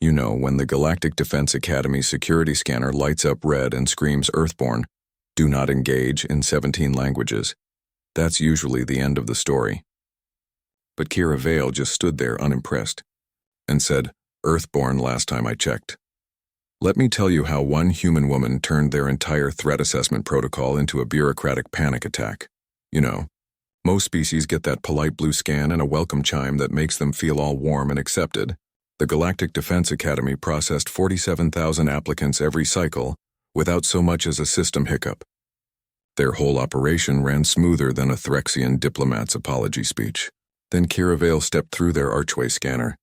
You know, when the Galactic Defense Academy security scanner lights up red and screams Earthborn, do not engage in 17 languages. That's usually the end of the story. But Kira Vale just stood there unimpressed and said, Earthborn last time I checked. Let me tell you how one human woman turned their entire threat assessment protocol into a bureaucratic panic attack. You know, most species get that polite blue scan and a welcome chime that makes them feel all warm and accepted. The Galactic Defense Academy processed 47,000 applicants every cycle without so much as a system hiccup. Their whole operation ran smoother than a Threxian diplomat's apology speech. Then Kira Vale stepped through their archway scanner.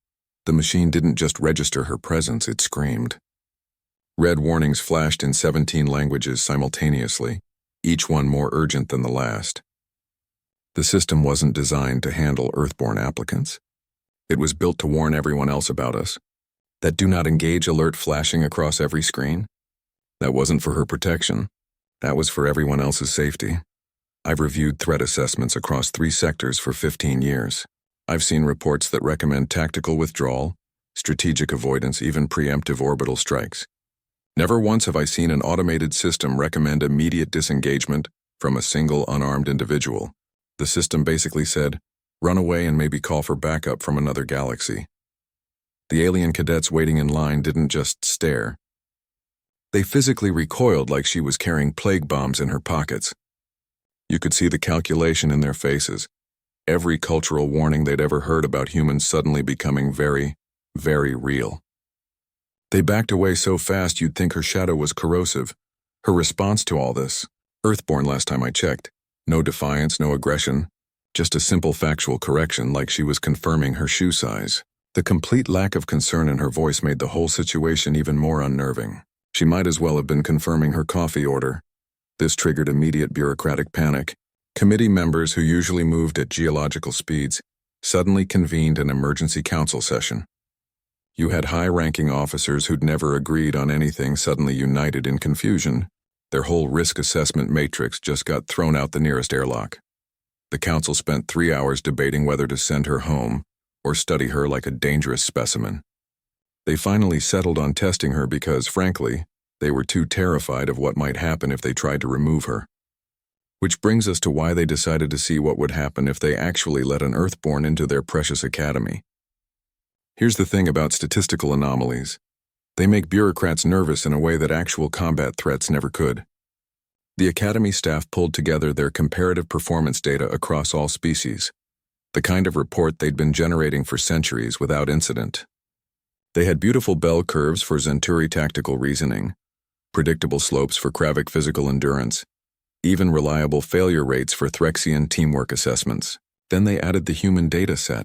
The machine didn't just register her presence, it screamed. Red warnings flashed in 17 languages simultaneously, each one more urgent than the last. The system wasn't designed to handle Earthborn applicants. It was built to warn everyone else about us. That do not engage alert flashing across every screen? That wasn't for her protection. That was for everyone else's safety. I've reviewed threat assessments across 3 sectors for 15 years. I've seen reports that recommend tactical withdrawal, strategic avoidance, even preemptive orbital strikes. Never once have I seen an automated system recommend immediate disengagement from a single unarmed individual. The system basically said, run away and maybe call for backup from another galaxy. The alien cadets waiting in line didn't just stare. They physically recoiled like she was carrying plague bombs in her pockets. You could see the calculation in their faces. Every cultural warning they'd ever heard about humans suddenly becoming very, very real. They backed away so fast you'd think her shadow was corrosive. Her response to all this, Earthborn last time I checked, no defiance, no aggression, just a simple factual correction like she was confirming her shoe size. The complete lack of concern in her voice made the whole situation even more unnerving. She might as well have been confirming her coffee order. This triggered immediate bureaucratic panic. Committee members who usually moved at geological speeds suddenly convened an emergency council session. You had high-ranking officers who'd never agreed on anything suddenly united in confusion. Their whole risk assessment matrix just got thrown out the nearest airlock. The council spent 3 hours debating whether to send her home or study her like a dangerous specimen. They finally settled on testing her because, frankly, they were too terrified of what might happen if they tried to remove her. Which brings us to why they decided to see what would happen if they actually let an Earthborn into their precious academy. Here's the thing about statistical anomalies. They make bureaucrats nervous in a way that actual combat threats never could. The Academy staff pulled together their comparative performance data across all species, the kind of report they'd been generating for centuries without incident. They had beautiful bell curves for Zenturi tactical reasoning, predictable slopes for Kravik physical endurance, even reliable failure rates for Threxian teamwork assessments. Then they added the human data set.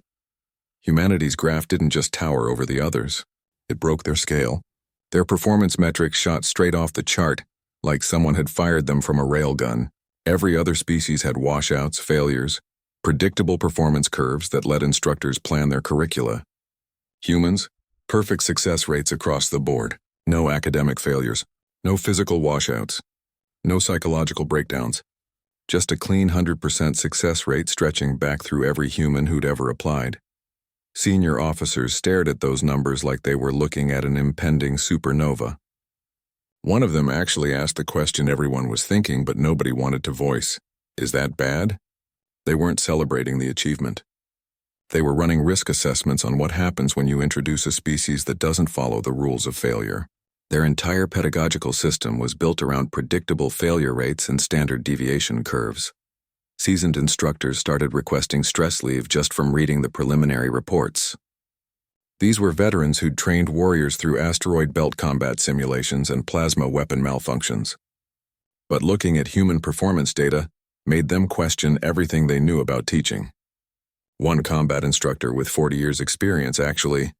Humanity's graph didn't just tower over the others. It broke their scale. Their performance metrics shot straight off the chart, like someone had fired them from a railgun. Every other species had washouts, failures, predictable performance curves that let instructors plan their curricula. Humans, perfect success rates across the board. No academic failures, no physical washouts, no psychological breakdowns. Just a clean 100% success rate stretching back through every human who'd ever applied. Senior officers stared at those numbers like they were looking at an impending supernova. One of them actually asked the question everyone was thinking, but nobody wanted to voice. Is that bad? They weren't celebrating the achievement. They were running risk assessments on what happens when you introduce a species that doesn't follow the rules of failure. Their entire pedagogical system was built around predictable failure rates and standard deviation curves. Seasoned instructors started requesting stress leave just from reading the preliminary reports. These were veterans who'd trained warriors through asteroid belt combat simulations and plasma weapon malfunctions. But looking at human performance data made them question everything they knew about teaching. One combat instructor with 40 years' experience actually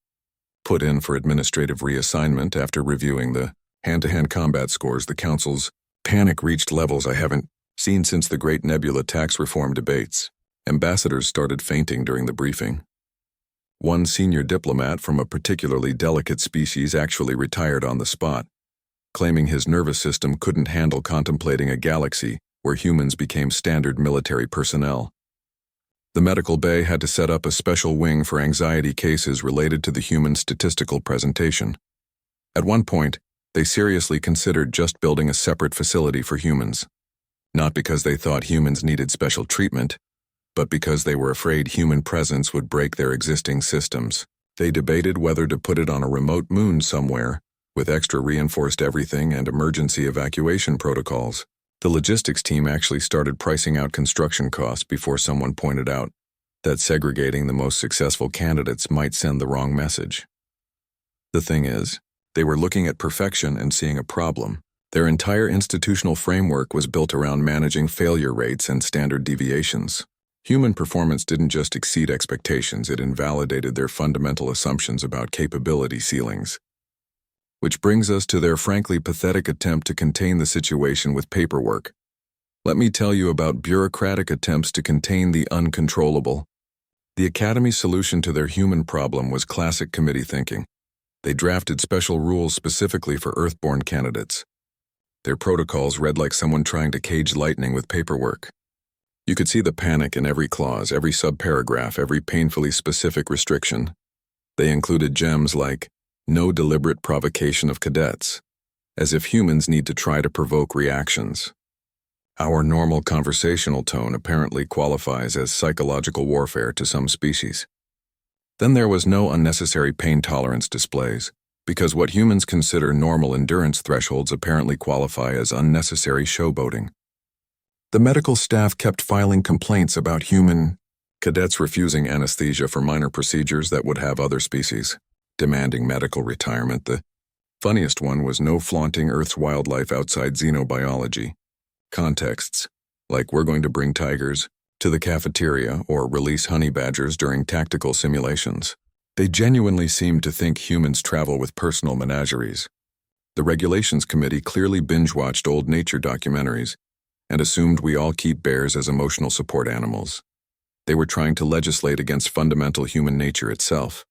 put in for administrative reassignment after reviewing the hand-to-hand combat scores. The council's panic reached levels I haven't seen since the Great Nebula tax reform debates. Ambassadors started fainting during the briefing. One senior diplomat from a particularly delicate species actually retired on the spot, claiming his nervous system couldn't handle contemplating a galaxy where humans became standard military personnel. The medical bay had to set up a special wing for anxiety cases related to the human statistical presentation. At one point, they seriously considered just building a separate facility for humans. Not because they thought humans needed special treatment, but because they were afraid human presence would break their existing systems. They debated whether to put it on a remote moon somewhere, with extra reinforced everything and emergency evacuation protocols. The logistics team actually started pricing out construction costs before someone pointed out that segregating the most successful candidates might send the wrong message. The thing is, they were looking at perfection and seeing a problem. Their entire institutional framework was built around managing failure rates and standard deviations. Human performance didn't just exceed expectations, it invalidated their fundamental assumptions about capability ceilings. Which brings us to their frankly pathetic attempt to contain the situation with paperwork. Let me tell you about bureaucratic attempts to contain the uncontrollable. The Academy's solution to their human problem was classic committee thinking. They drafted special rules specifically for Earthborn candidates. Their protocols read like someone trying to cage lightning with paperwork. You could see the panic in every clause, every subparagraph, every painfully specific restriction. They included gems like, no deliberate provocation of cadets, as if humans need to try to provoke reactions. Our normal conversational tone apparently qualifies as psychological warfare to some species. Then there was no unnecessary pain tolerance displays, because what humans consider normal endurance thresholds apparently qualify as unnecessary showboating. The medical staff kept filing complaints about human cadets refusing anesthesia for minor procedures that would have other species, demanding medical retirement. The funniest one was no flaunting Earth's wildlife outside xenobiology. Contexts, like we're going to bring tigers to the cafeteria or release honey badgers during tactical simulations. They genuinely seemed to think humans travel with personal menageries. The Regulations Committee clearly binge-watched old nature documentaries and assumed we all keep bears as emotional support animals. They were trying to legislate against fundamental human nature itself.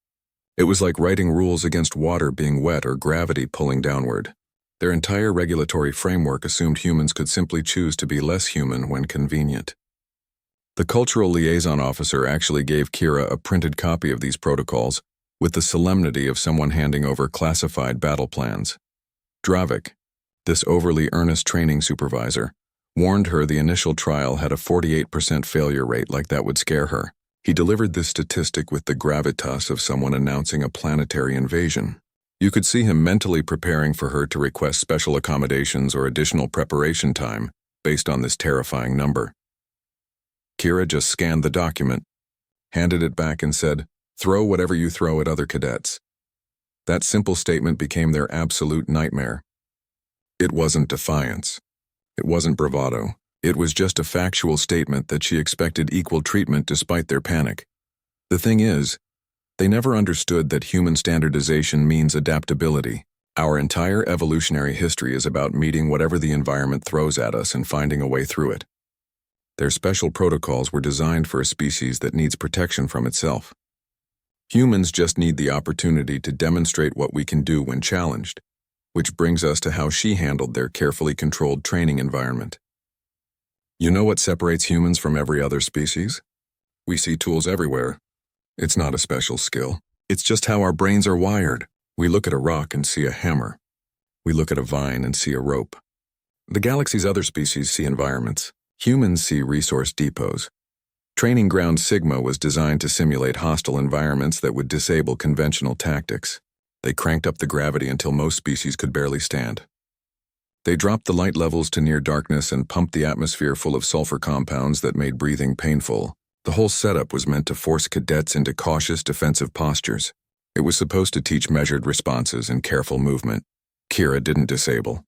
It was like writing rules against water being wet or gravity pulling downward. Their entire regulatory framework assumed humans could simply choose to be less human when convenient. The cultural liaison officer actually gave Kira a printed copy of these protocols with the solemnity of someone handing over classified battle plans. Dravik, this overly earnest training supervisor, warned her the initial trial had a 48% failure rate, like that would scare her. He delivered this statistic with the gravitas of someone announcing a planetary invasion. You could see him mentally preparing for her to request special accommodations or additional preparation time based on this terrifying number. Kira just scanned the document, handed it back and said, "Throw whatever you throw at other cadets." That simple statement became their absolute nightmare. It wasn't defiance. It wasn't bravado. It was just a factual statement that she expected equal treatment despite their panic. The thing is, they never understood that human standardization means adaptability. Our entire evolutionary history is about meeting whatever the environment throws at us and finding a way through it. Their special protocols were designed for a species that needs protection from itself. Humans just need the opportunity to demonstrate what we can do when challenged, which brings us to how she handled their carefully controlled training environment. You know what separates humans from every other species? We see tools everywhere. It's not a special skill. It's just how our brains are wired. We look at a rock and see a hammer. We look at a vine and see a rope. The galaxy's other species see environments. Humans see resource depots. Training Ground Sigma was designed to simulate hostile environments that would disable conventional tactics. They cranked up the gravity until most species could barely stand. They dropped the light levels to near darkness and pumped the atmosphere full of sulfur compounds that made breathing painful. The whole setup was meant to force cadets into cautious defensive postures. It was supposed to teach measured responses and careful movement. Kira didn't disable.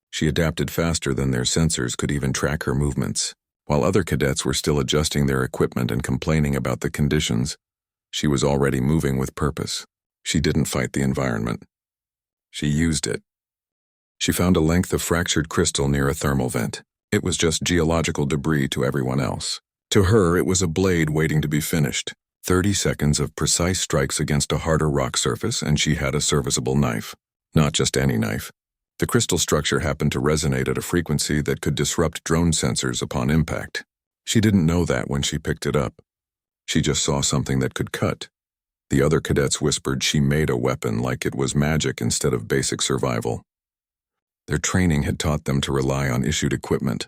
She adapted faster than their sensors could even track her movements. While other cadets were still adjusting their equipment and complaining about the conditions, she was already moving with purpose. She didn't fight the environment. She used it. She found a length of fractured crystal near a thermal vent. It was just geological debris to everyone else. To her, it was a blade waiting to be finished. 30 seconds of precise strikes against a harder rock surface, and she had a serviceable knife. Not just any knife. The crystal structure happened to resonate at a frequency that could disrupt drone sensors upon impact. She didn't know that when she picked it up. She just saw something that could cut. The other cadets whispered she made a weapon like it was magic instead of basic survival. Their training had taught them to rely on issued equipment.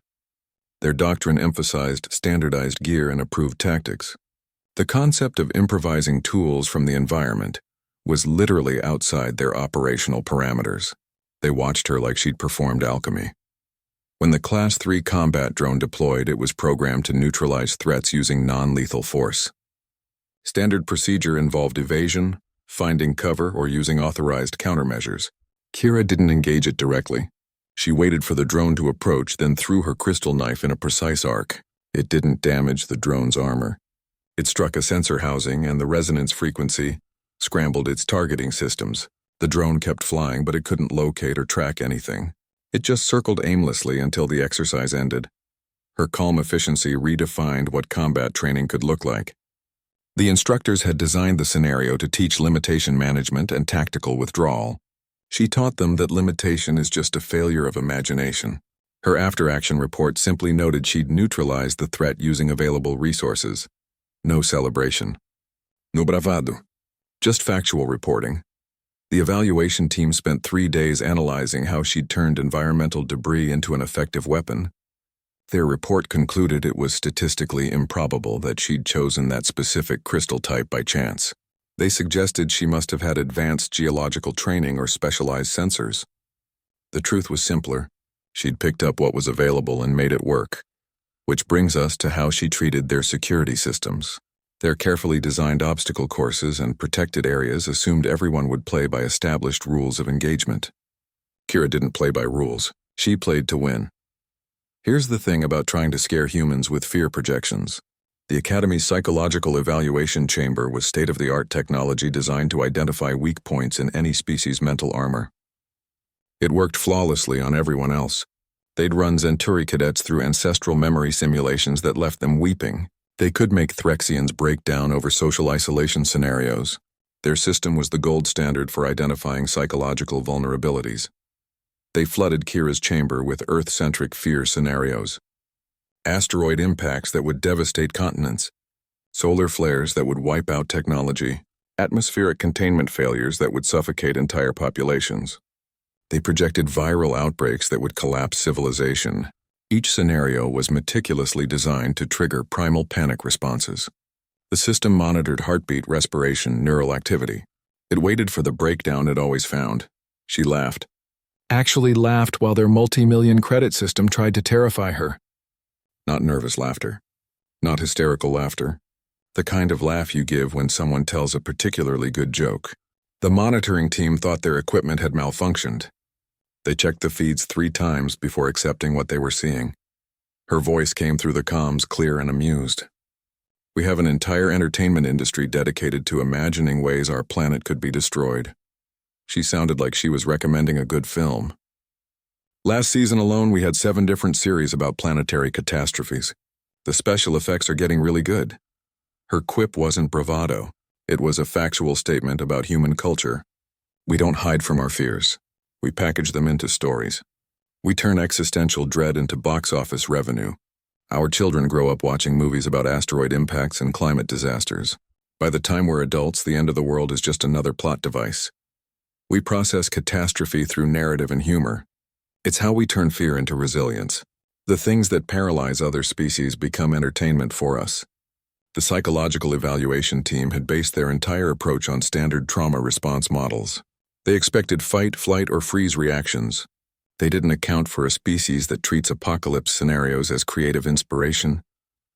Their doctrine emphasized standardized gear and approved tactics. The concept of improvising tools from the environment was literally outside their operational parameters. They watched her like she'd performed alchemy. When the Class 3 combat drone deployed, it was programmed to neutralize threats using non-lethal force. Standard procedure involved evasion, finding cover, or using authorized countermeasures. Kira didn't engage it directly. She waited for the drone to approach, then threw her crystal knife in a precise arc. It didn't damage the drone's armor. It struck a sensor housing, and the resonance frequency scrambled its targeting systems. The drone kept flying, but it couldn't locate or track anything. It just circled aimlessly until the exercise ended. Her calm efficiency redefined what combat training could look like. The instructors had designed the scenario to teach limitation management and tactical withdrawal. She taught them that limitation is just a failure of imagination. Her after-action report simply noted she'd neutralized the threat using available resources. No celebration. No bravado. Just factual reporting. The evaluation team spent 3 days analyzing how she'd turned environmental debris into an effective weapon. Their report concluded it was statistically improbable that she'd chosen that specific crystal type by chance. They suggested she must have had advanced geological training or specialized sensors. The truth was simpler. She'd picked up what was available and made it work. Which brings us to how she treated their security systems. Their carefully designed obstacle courses and protected areas assumed everyone would play by established rules of engagement. Kira didn't play by rules. She played to win. Here's the thing about trying to scare humans with fear projections. The Academy's psychological evaluation chamber was state-of-the-art technology designed to identify weak points in any species' mental armor. It worked flawlessly on everyone else. They'd run Zenturi cadets through ancestral memory simulations that left them weeping. They could make Threxians break down over social isolation scenarios. Their system was the gold standard for identifying psychological vulnerabilities. They flooded Kira's chamber with Earth-centric fear scenarios. Asteroid impacts that would devastate continents, solar flares that would wipe out technology, atmospheric containment failures that would suffocate entire populations. They projected viral outbreaks that would collapse civilization. Each scenario was meticulously designed to trigger primal panic responses. The system monitored heartbeat, respiration, neural activity. It waited for the breakdown it always found. She laughed. Actually laughed while their multi-million credit system tried to terrify her. Not nervous laughter. Not hysterical laughter. The kind of laugh you give when someone tells a particularly good joke. The monitoring team thought their equipment had malfunctioned. They checked the feeds 3 times before accepting what they were seeing. Her voice came through the comms clear and amused. We have an entire entertainment industry dedicated to imagining ways our planet could be destroyed. She sounded like she was recommending a good film. Last season alone, we had 7 different series about planetary catastrophes. The special effects are getting really good. Her quip wasn't bravado. It was a factual statement about human culture. We don't hide from our fears. We package them into stories. We turn existential dread into box office revenue. Our children grow up watching movies about asteroid impacts and climate disasters. By the time we're adults, the end of the world is just another plot device. We process catastrophe through narrative and humor. It's how we turn fear into resilience. The things that paralyze other species become entertainment for us. The psychological evaluation team had based their entire approach on standard trauma response models. They expected fight, flight, or freeze reactions. They didn't account for a species that treats apocalypse scenarios as creative inspiration.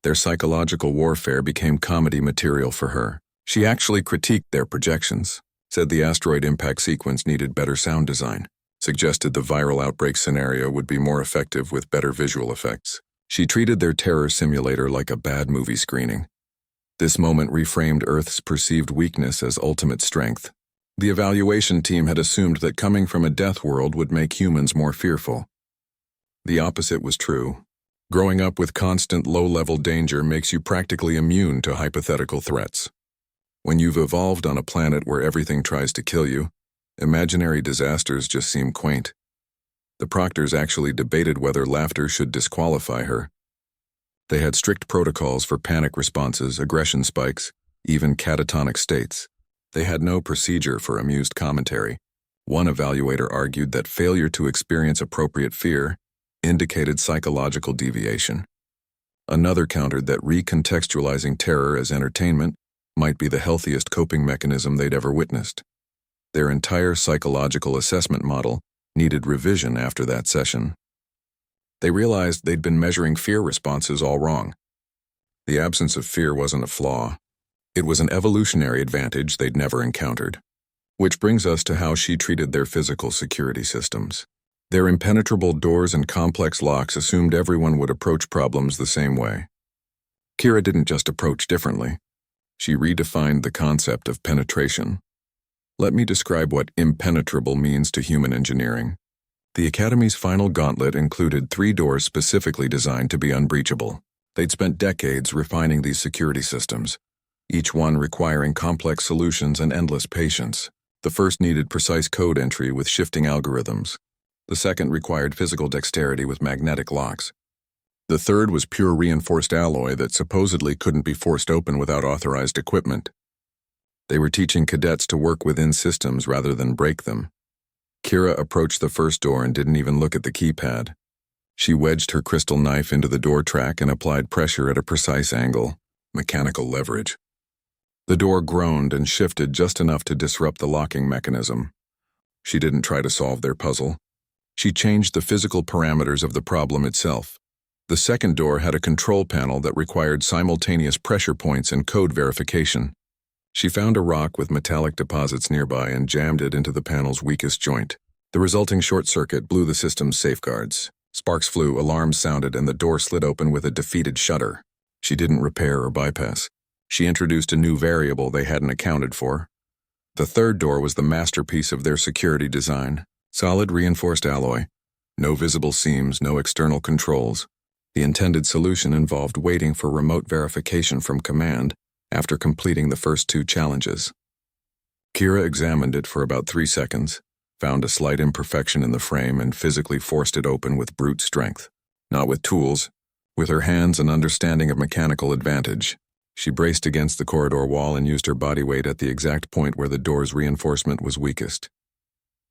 Their psychological warfare became comedy material for her. She actually critiqued their projections, said the asteroid impact sequence needed better sound design, suggested the viral outbreak scenario would be more effective with better visual effects. She treated their terror simulator like a bad movie screening. This moment reframed Earth's perceived weakness as ultimate strength. The evaluation team had assumed that coming from a death world would make humans more fearful. The opposite was true. Growing up with constant low-level danger makes you practically immune to hypothetical threats. When you've evolved on a planet where everything tries to kill you, imaginary disasters just seem quaint. The proctors actually debated whether laughter should disqualify her. They had strict protocols for panic responses, aggression spikes, even catatonic states. They had no procedure for amused commentary. One evaluator argued that failure to experience appropriate fear indicated psychological deviation. Another countered that recontextualizing terror as entertainment might be the healthiest coping mechanism they'd ever witnessed. Their entire psychological assessment model needed revision after that session. They realized they'd been measuring fear responses all wrong. The absence of fear wasn't a flaw. It was an evolutionary advantage they'd never encountered. Which brings us to how she treated their physical security systems. Their impenetrable doors and complex locks assumed everyone would approach problems the same way. Kira didn't just approach differently. She redefined the concept of penetration. Let me describe what impenetrable means to human engineering. The Academy's final gauntlet included 3 doors specifically designed to be unbreachable. They'd spent decades refining these security systems, each one requiring complex solutions and endless patience. The first needed precise code entry with shifting algorithms. The second required physical dexterity with magnetic locks. The third was pure reinforced alloy that supposedly couldn't be forced open without authorized equipment. They were teaching cadets to work within systems rather than break them. Kira approached the first door and didn't even look at the keypad. She wedged her crystal knife into the door track and applied pressure at a precise angle, mechanical leverage. The door groaned and shifted just enough to disrupt the locking mechanism. She didn't try to solve their puzzle. She changed the physical parameters of the problem itself. The second door had a control panel that required simultaneous pressure points and code verification. She found a rock with metallic deposits nearby and jammed it into the panel's weakest joint. The resulting short circuit blew the system's safeguards. Sparks flew, alarms sounded, and the door slid open with a defeated shudder. She didn't repair or bypass. She introduced a new variable they hadn't accounted for. The third door was the masterpiece of their security design. Solid reinforced alloy. No visible seams, no external controls. The intended solution involved waiting for remote verification from command after completing the first 2 challenges. Kira examined it for about 3 seconds, found a slight imperfection in the frame, and physically forced it open with brute strength. Not with tools, with her hands and understanding of mechanical advantage. She braced against the corridor wall and used her body weight at the exact point where the door's reinforcement was weakest.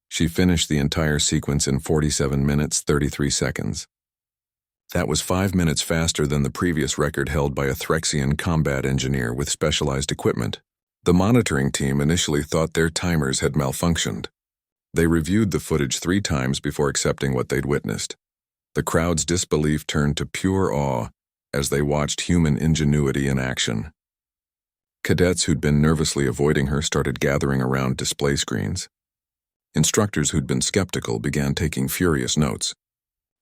She finished the entire sequence in 47 minutes, 33 seconds. That was 5 minutes faster than the previous record held by a Threxian combat engineer with specialized equipment. The monitoring team initially thought their timers had malfunctioned. They reviewed the footage 3 times before accepting what they'd witnessed. The crowd's disbelief turned to pure awe as they watched human ingenuity in action. Cadets who'd been nervously avoiding her started gathering around display screens. Instructors who'd been skeptical began taking furious notes.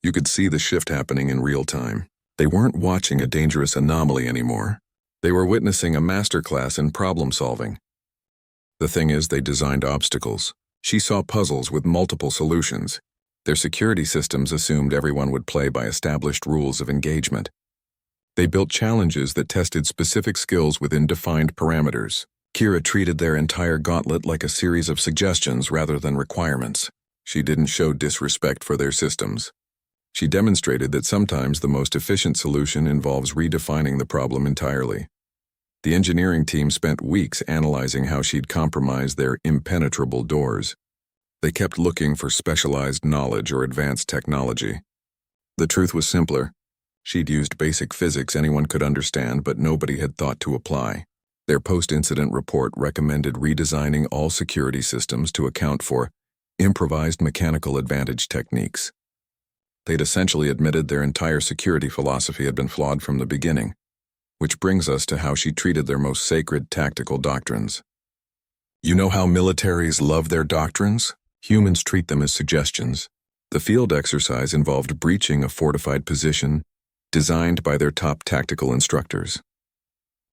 You could see the shift happening in real time. They weren't watching a dangerous anomaly anymore. They were witnessing a masterclass in problem solving. The thing is, they designed obstacles. She saw puzzles with multiple solutions. Their security systems assumed everyone would play by established rules of engagement. They built challenges that tested specific skills within defined parameters. Kira treated their entire gauntlet like a series of suggestions rather than requirements. She didn't show disrespect for their systems. She demonstrated that sometimes the most efficient solution involves redefining the problem entirely. The engineering team spent weeks analyzing how she'd compromised their impenetrable doors. They kept looking for specialized knowledge or advanced technology. The truth was simpler. She'd used basic physics anyone could understand, but nobody had thought to apply. Their post-incident report recommended redesigning all security systems to account for improvised mechanical advantage techniques. They'd essentially admitted their entire security philosophy had been flawed from the beginning, which brings us to how she treated their most sacred tactical doctrines. You know how militaries love their doctrines? Humans treat them as suggestions. The field exercise involved breaching a fortified position designed by their top tactical instructors.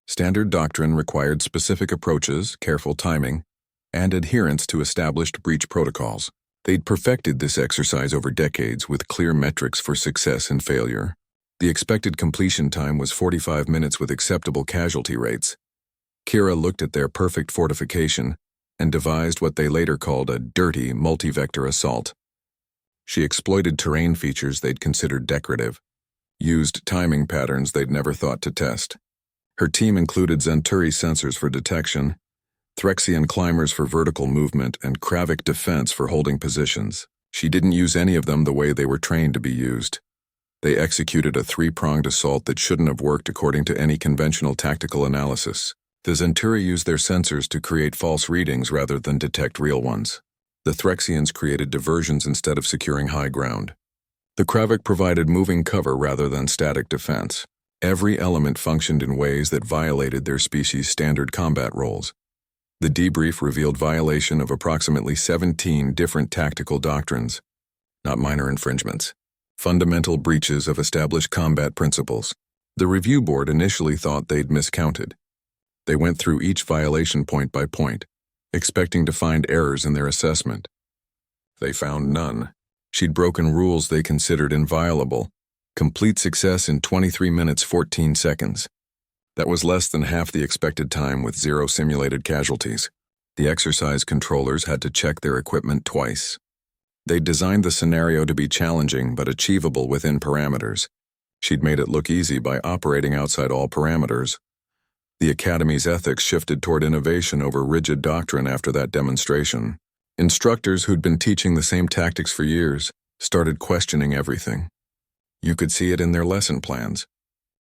Standard doctrine required specific approaches, careful timing, and adherence to established breach protocols. They'd perfected this exercise over decades with clear metrics for success and failure. The expected completion time was 45 minutes with acceptable casualty rates. Kira looked at their perfect fortification and devised what they later called a dirty multi-vector assault. She exploited terrain features they'd considered decorative, used timing patterns they'd never thought to test. Her team included Zenturi sensors for detection, Threxian climbers for vertical movement, and Kravik defense for holding positions. She didn't use any of them the way they were trained to be used. They executed a three-pronged assault that shouldn't have worked according to any conventional tactical analysis. The Zenturi used their sensors to create false readings rather than detect real ones. The Threxians created diversions instead of securing high ground. The Kravik provided moving cover rather than static defense. Every element functioned in ways that violated their species' standard combat roles. The debrief revealed violation of approximately 17 different tactical doctrines, not minor infringements, fundamental breaches of established combat principles. The review board initially thought they'd miscounted. They went through each violation point by point, expecting to find errors in their assessment. They found none. She'd broken rules they considered inviolable. Complete success in 23 minutes 14 seconds. That was less than half the expected time with 0 simulated casualties. The exercise controllers had to check their equipment twice. They designed the scenario to be challenging but achievable within parameters. She'd made it look easy by operating outside all parameters. The Academy's ethics shifted toward innovation over rigid doctrine after that demonstration. Instructors who'd been teaching the same tactics for years started questioning everything. You could see it in their lesson plans.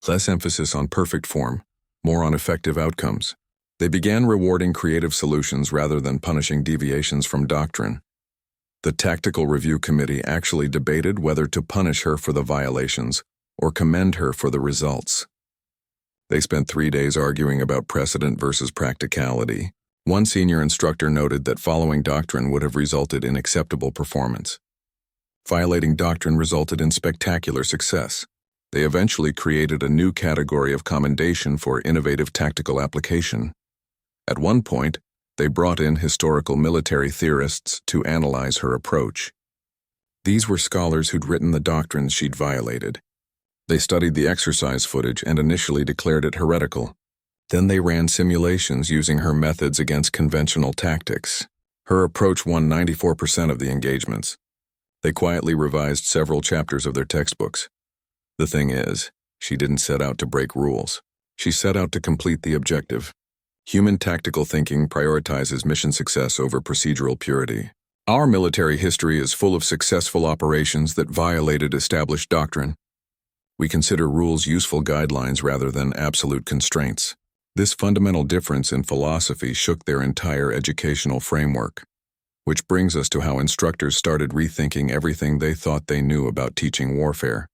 Less emphasis on perfect form, more on effective outcomes. They began rewarding creative solutions rather than punishing deviations from doctrine. The Tactical Review Committee actually debated whether to punish her for the violations or commend her for the results. They spent 3 days arguing about precedent versus practicality. One senior instructor noted that following doctrine would have resulted in acceptable performance. Violating doctrine resulted in spectacular success. They eventually created a new category of commendation for innovative tactical application. At one point, they brought in historical military theorists to analyze her approach. These were scholars who'd written the doctrines she'd violated. They studied the exercise footage and initially declared it heretical. Then they ran simulations using her methods against conventional tactics. Her approach won 94% of the engagements. They quietly revised several chapters of their textbooks. The thing is, she didn't set out to break rules. She set out to complete the objective. Human tactical thinking prioritizes mission success over procedural purity. Our military history is full of successful operations that violated established doctrine. We consider rules useful guidelines rather than absolute constraints. This fundamental difference in philosophy shook their entire educational framework. Which brings us to how instructors started rethinking everything they thought they knew about teaching warfare.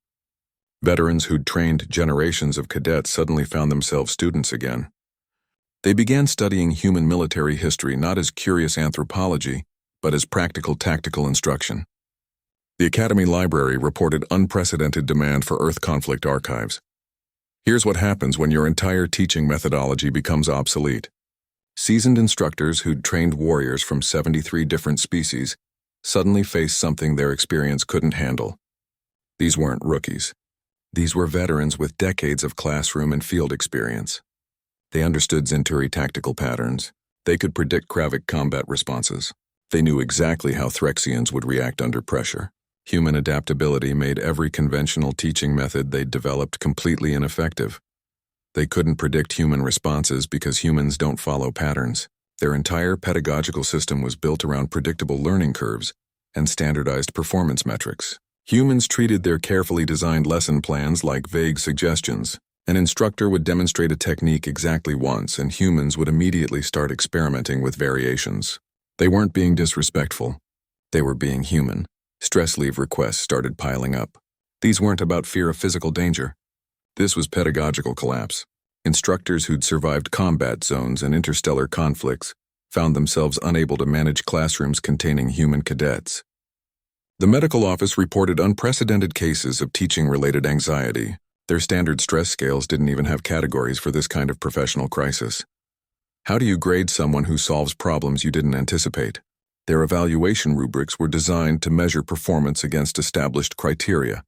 Veterans who'd trained generations of cadets suddenly found themselves students again. They began studying human military history not as curious anthropology, but as practical tactical instruction. The Academy Library reported unprecedented demand for Earth conflict archives. Here's what happens when your entire teaching methodology becomes obsolete. Seasoned instructors who'd trained warriors from 73 different species suddenly faced something their experience couldn't handle. These weren't rookies. These were veterans with decades of classroom and field experience. They understood Zenturi tactical patterns. They could predict Kravik combat responses. They knew exactly how Threxians would react under pressure. Human adaptability made every conventional teaching method they'd developed completely ineffective. They couldn't predict human responses because humans don't follow patterns. Their entire pedagogical system was built around predictable learning curves and standardized performance metrics. Humans treated their carefully designed lesson plans like vague suggestions. An instructor would demonstrate a technique exactly once, and humans would immediately start experimenting with variations. They weren't being disrespectful. They were being human. Stress leave requests started piling up. These weren't about fear of physical danger. This was pedagogical collapse. Instructors who'd survived combat zones and interstellar conflicts found themselves unable to manage classrooms containing human cadets. The medical office reported unprecedented cases of teaching-related anxiety. Their standard stress scales didn't even have categories for this kind of professional crisis. How do you grade someone who solves problems you didn't anticipate? Their evaluation rubrics were designed to measure performance against established criteria.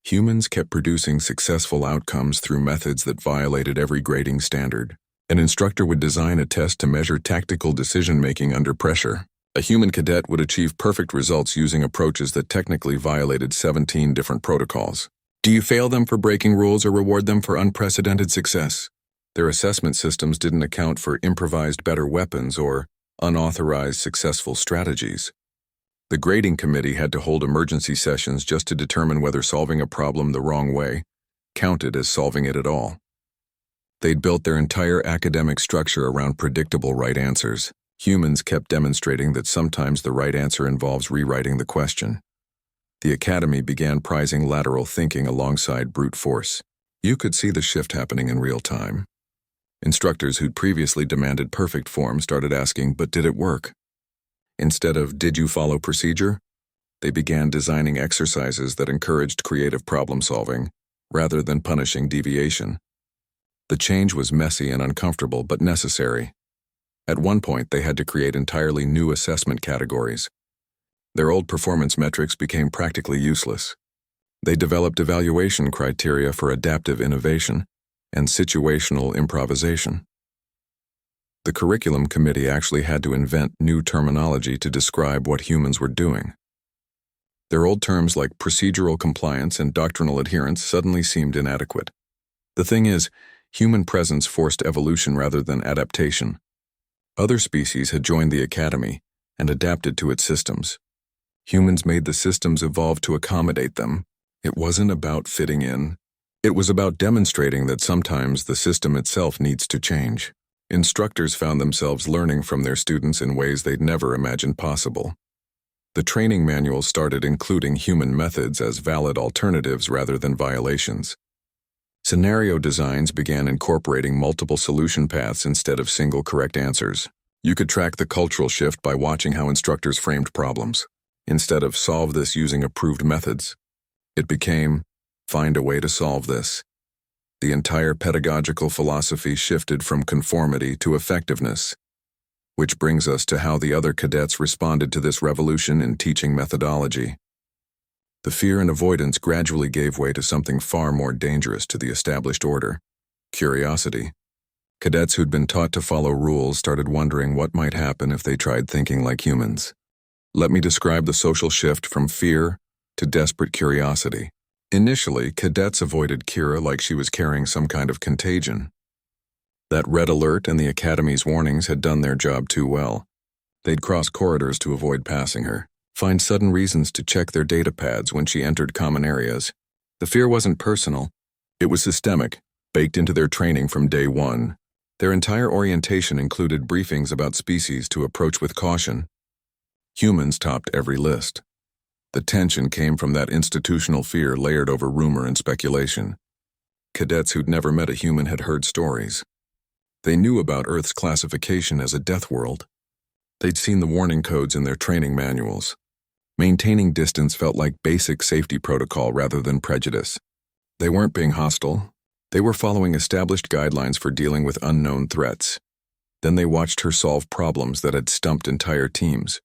Humans kept producing successful outcomes through methods that violated every grading standard. An instructor would design a test to measure tactical decision-making under pressure. A human cadet would achieve perfect results using approaches that technically violated 17 different protocols. Do you fail them for breaking rules or reward them for unprecedented success? Their assessment systems didn't account for improvised better weapons or unauthorized successful strategies. The grading committee had to hold emergency sessions just to determine whether solving a problem the wrong way counted as solving it at all. They'd built their entire academic structure around predictable right answers. Humans kept demonstrating that sometimes the right answer involves rewriting the question. The academy began prizing lateral thinking alongside brute force. You could see the shift happening in real time. Instructors who'd previously demanded perfect form started asking, but did it work? Instead of, did you follow procedure? They began designing exercises that encouraged creative problem solving, rather than punishing deviation. The change was messy and uncomfortable, but necessary. At one point, they had to create entirely new assessment categories. Their old performance metrics became practically useless. They developed evaluation criteria for adaptive innovation and situational improvisation. The curriculum committee actually had to invent new terminology to describe what humans were doing. Their old terms like procedural compliance and doctrinal adherence suddenly seemed inadequate. The thing is, human presence forced evolution rather than adaptation. Other species had joined the academy and adapted to its systems. Humans made the systems evolve to accommodate them. It wasn't about fitting in. It was about demonstrating that sometimes the system itself needs to change. Instructors found themselves learning from their students in ways they'd never imagined possible. The training manual started including human methods as valid alternatives rather than violations. Scenario designs began incorporating multiple solution paths instead of single correct answers. You could track the cultural shift by watching how instructors framed problems. Instead of solve this using approved methods, it became find a way to solve this. The entire pedagogical philosophy shifted from conformity to effectiveness. Which brings us to how the other cadets responded to this revolution in teaching methodology. The fear and avoidance gradually gave way to something far more dangerous to the established order: curiosity. Cadets who'd been taught to follow rules started wondering what might happen if they tried thinking like humans. Let me describe the social shift from fear to desperate curiosity. Initially, cadets avoided Kira like she was carrying some kind of contagion. That red alert and the Academy's warnings had done their job too well. They'd cross corridors to avoid passing her, find sudden reasons to check their data pads when she entered common areas. The fear wasn't personal. It was systemic, baked into their training from day one. Their entire orientation included briefings about species to approach with caution. Humans topped every list. The tension came from that institutional fear layered over rumor and speculation. Cadets who'd never met a human had heard stories. They knew about Earth's classification as a death world. They'd seen the warning codes in their training manuals. Maintaining distance felt like basic safety protocol rather than prejudice. They weren't being hostile. They were following established guidelines for dealing with unknown threats. Then they watched her solve problems that had stumped entire teams.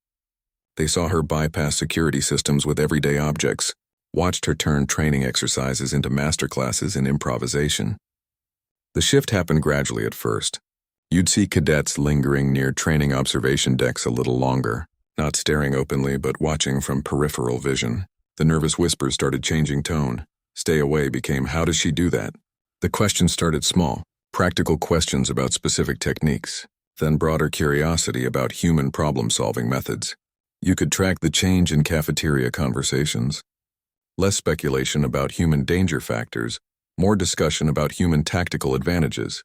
They saw her bypass security systems with everyday objects, watched her turn training exercises into masterclasses in improvisation. The shift happened gradually at first. You'd see cadets lingering near training observation decks a little longer, not staring openly but watching from peripheral vision. The nervous whispers started changing tone. Stay away became, how does she do that? The questions started small, practical questions about specific techniques, then broader curiosity about human problem-solving methods. You could track the change in cafeteria conversations. Less speculation about human danger factors, more discussion about human tactical advantages.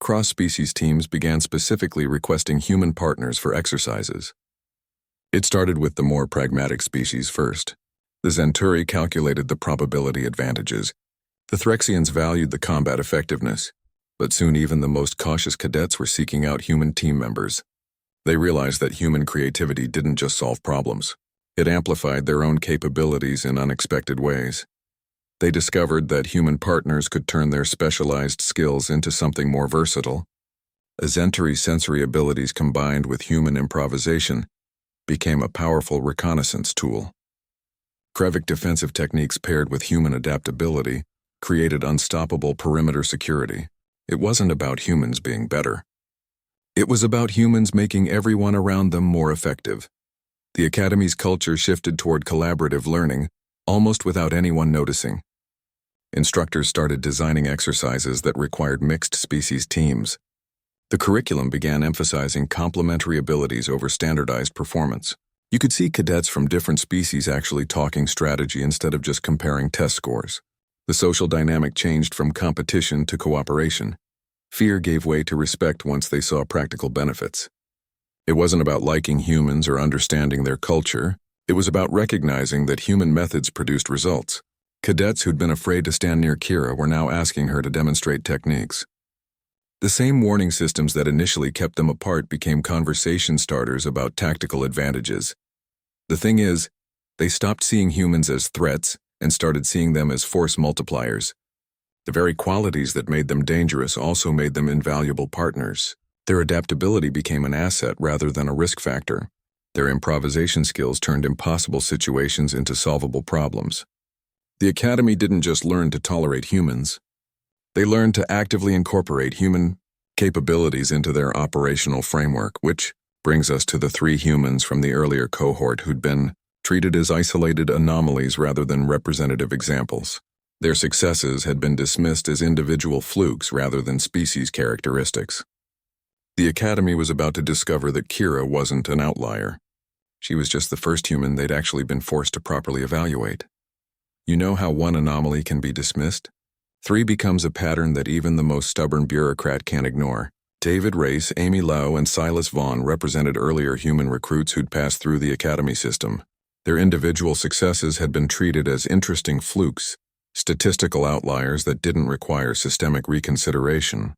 Cross-species teams began specifically requesting human partners for exercises. It started with the more pragmatic species first. The Zenturi calculated the probability advantages. The Threxians valued the combat effectiveness. But soon even the most cautious cadets were seeking out human team members. They realized that human creativity didn't just solve problems. It amplified their own capabilities in unexpected ways. They discovered that human partners could turn their specialized skills into something more versatile. A Zenturi's sensory abilities combined with human improvisation became a powerful reconnaissance tool. Krevik defensive techniques paired with human adaptability created unstoppable perimeter security. It wasn't about humans being better. It was about humans making everyone around them more effective. The Academy's culture shifted toward collaborative learning, almost without anyone noticing. Instructors started designing exercises that required mixed species teams. The curriculum began emphasizing complementary abilities over standardized performance. You could see cadets from different species actually talking strategy instead of just comparing test scores. The social dynamic changed from competition to cooperation. Fear gave way to respect once they saw practical benefits. It wasn't about liking humans or understanding their culture. It was about recognizing that human methods produced results. Cadets who'd been afraid to stand near Kira were now asking her to demonstrate techniques. The same warning systems that initially kept them apart became conversation starters about tactical advantages. The thing is, they stopped seeing humans as threats and started seeing them as force multipliers. The very qualities that made them dangerous also made them invaluable partners. Their adaptability became an asset rather than a risk factor. Their improvisation skills turned impossible situations into solvable problems. The Academy didn't just learn to tolerate humans. They learned to actively incorporate human capabilities into their operational framework, which brings us to the 3 humans from the earlier cohort who'd been treated as isolated anomalies rather than representative examples. Their successes had been dismissed as individual flukes rather than species characteristics. The Academy was about to discover that Kira wasn't an outlier. She was just the first human they'd actually been forced to properly evaluate. You know how one anomaly can be dismissed? 3 becomes a pattern that even the most stubborn bureaucrat can't ignore. David Race, Amy Lau, and Silas Vaughn represented earlier human recruits who'd passed through the Academy system. Their individual successes had been treated as interesting flukes, statistical outliers that didn't require systemic reconsideration.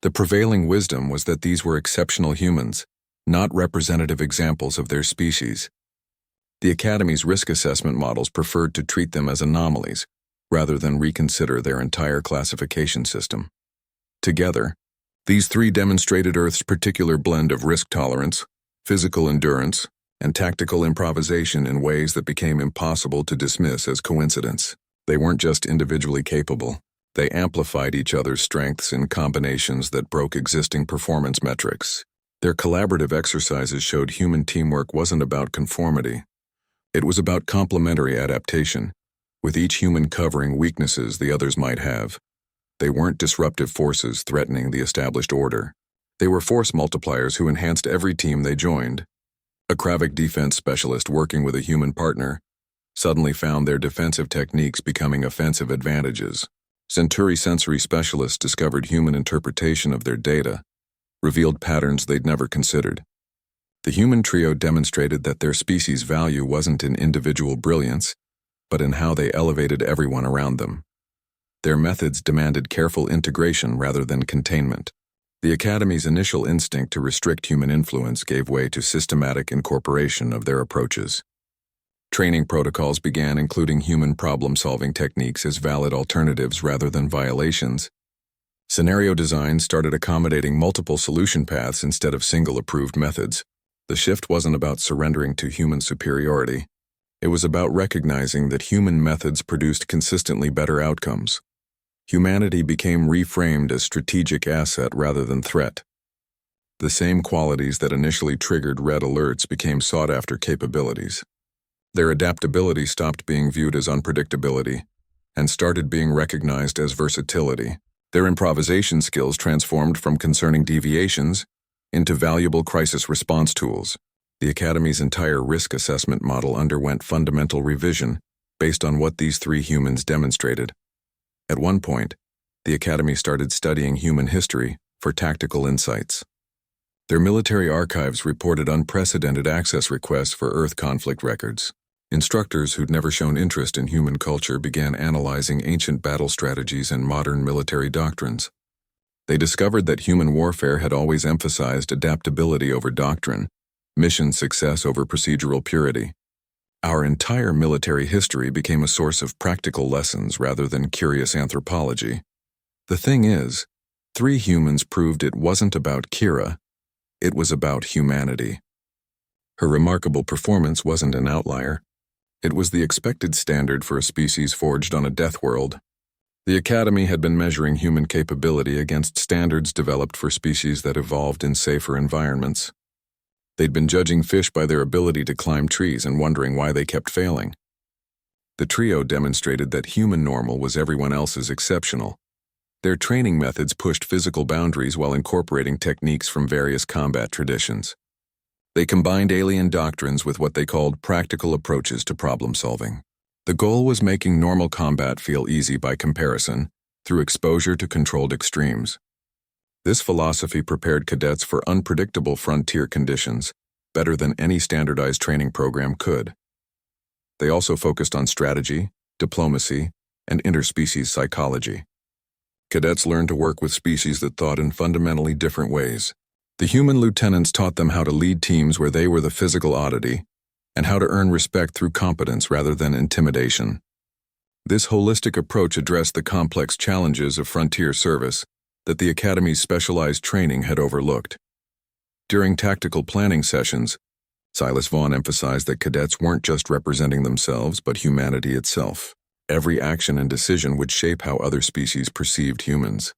The prevailing wisdom was that these were exceptional humans, not representative examples of their species. The Academy's risk assessment models preferred to treat them as anomalies, rather than reconsider their entire classification system. Together, these 3 demonstrated Earth's particular blend of risk tolerance, physical endurance, and tactical improvisation in ways that became impossible to dismiss as coincidence. They weren't just individually capable. They amplified each other's strengths in combinations that broke existing performance metrics. Their collaborative exercises showed human teamwork wasn't about conformity. It was about complementary adaptation, with each human covering weaknesses the others might have. They weren't disruptive forces threatening the established order. They were force multipliers who enhanced every team they joined. A Kravik defense specialist working with a human partner suddenly found their defensive techniques becoming offensive advantages. Centauri sensory specialists discovered human interpretation of their data, revealed patterns they'd never considered. The human trio demonstrated that their species' value wasn't in individual brilliance, but in how they elevated everyone around them. Their methods demanded careful integration rather than containment. The Academy's initial instinct to restrict human influence gave way to systematic incorporation of their approaches. Training protocols began including human problem-solving techniques as valid alternatives rather than violations. Scenario design started accommodating multiple solution paths instead of single approved methods. The shift wasn't about surrendering to human superiority. It was about recognizing that human methods produced consistently better outcomes. Humanity became reframed as strategic asset rather than threat. The same qualities that initially triggered red alerts became sought-after capabilities. Their adaptability stopped being viewed as unpredictability and started being recognized as versatility. Their improvisation skills transformed from concerning deviations into valuable crisis response tools. The Academy's entire risk assessment model underwent fundamental revision based on what these 3 humans demonstrated. At one point, the Academy started studying human history for tactical insights. Their military archives reported unprecedented access requests for Earth conflict records. Instructors who'd never shown interest in human culture began analyzing ancient battle strategies and modern military doctrines. They discovered that human warfare had always emphasized adaptability over doctrine, mission success over procedural purity. Our entire military history became a source of practical lessons rather than curious anthropology. The thing is, 3 humans proved it wasn't about Kira, it was about humanity. Her remarkable performance wasn't an outlier. It was the expected standard for a species forged on a death world. The Academy had been measuring human capability against standards developed for species that evolved in safer environments. They'd been judging fish by their ability to climb trees and wondering why they kept failing. The trio demonstrated that human normal was everyone else's exceptional. Their training methods pushed physical boundaries while incorporating techniques from various combat traditions. They combined alien doctrines with what they called practical approaches to problem solving. The goal was making normal combat feel easy by comparison, through exposure to controlled extremes. This philosophy prepared cadets for unpredictable frontier conditions, better than any standardized training program could. They also focused on strategy, diplomacy, and interspecies psychology. Cadets learned to work with species that thought in fundamentally different ways. The human lieutenants taught them how to lead teams where they were the physical oddity, and how to earn respect through competence rather than intimidation. This holistic approach addressed the complex challenges of frontier service that the Academy's specialized training had overlooked. During tactical planning sessions, Silas Vaughn emphasized that cadets weren't just representing themselves but humanity itself. Every action and decision would shape how other species perceived humans.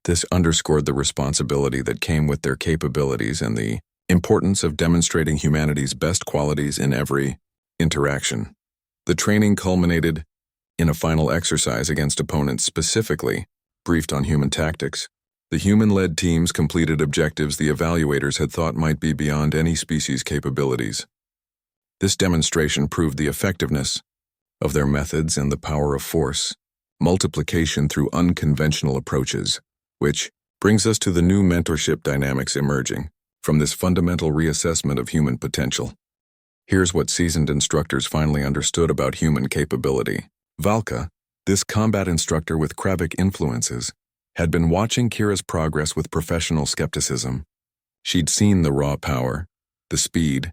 This underscored the responsibility that came with their capabilities and the importance of demonstrating humanity's best qualities in every interaction. The training culminated in a final exercise against opponents specifically briefed on human tactics. The human-led teams completed objectives the evaluators had thought might be beyond any species' capabilities. This demonstration proved the effectiveness of their methods and the power of force, multiplication through unconventional approaches, which brings us to the new mentorship dynamics emerging from this fundamental reassessment of human potential. Here's what seasoned instructors finally understood about human capability. Valka, this combat instructor with Kravik influences, had been watching Kira's progress with professional skepticism. She'd seen the raw power, the speed,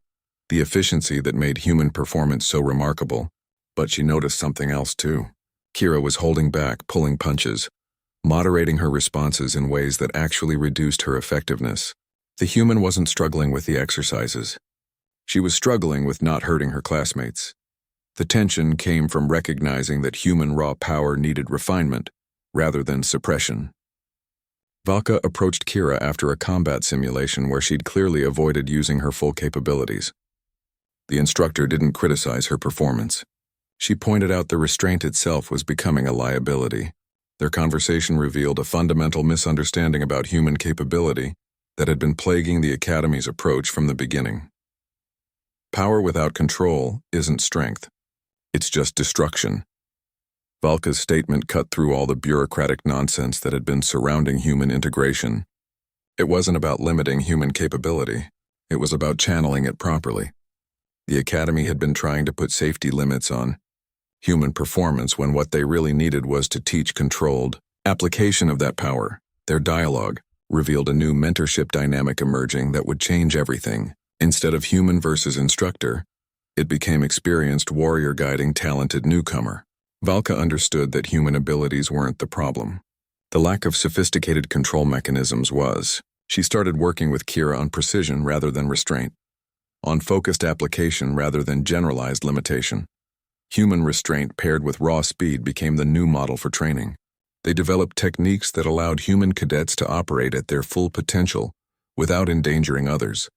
the efficiency that made human performance so remarkable, but she noticed something else too. Kira was holding back, pulling punches, moderating her responses in ways that actually reduced her effectiveness. The human wasn't struggling with the exercises. She was struggling with not hurting her classmates. The tension came from recognizing that human raw power needed refinement, rather than suppression. Valka approached Kira after a combat simulation where she'd clearly avoided using her full capabilities. The instructor didn't criticize her performance. She pointed out the restraint itself was becoming a liability. Their conversation revealed a fundamental misunderstanding about human capability that had been plaguing the Academy's approach from the beginning. Power without control isn't strength. It's just destruction. Valka's statement cut through all the bureaucratic nonsense that had been surrounding human integration. It wasn't about limiting human capability. It was about channeling it properly. The Academy had been trying to put safety limits on human performance when what they really needed was to teach controlled application of that power. Their dialogue revealed a new mentorship dynamic emerging that would change everything. Instead of human versus instructor, it became experienced warrior guiding talented newcomer. Valka understood that human abilities weren't the problem. The lack of sophisticated control mechanisms was. She started working with Kira on precision rather than restraint, on focused application rather than generalized limitation. Human restraint paired with raw speed became the new model for training. They developed techniques that allowed human cadets to operate at their full potential without endangering others.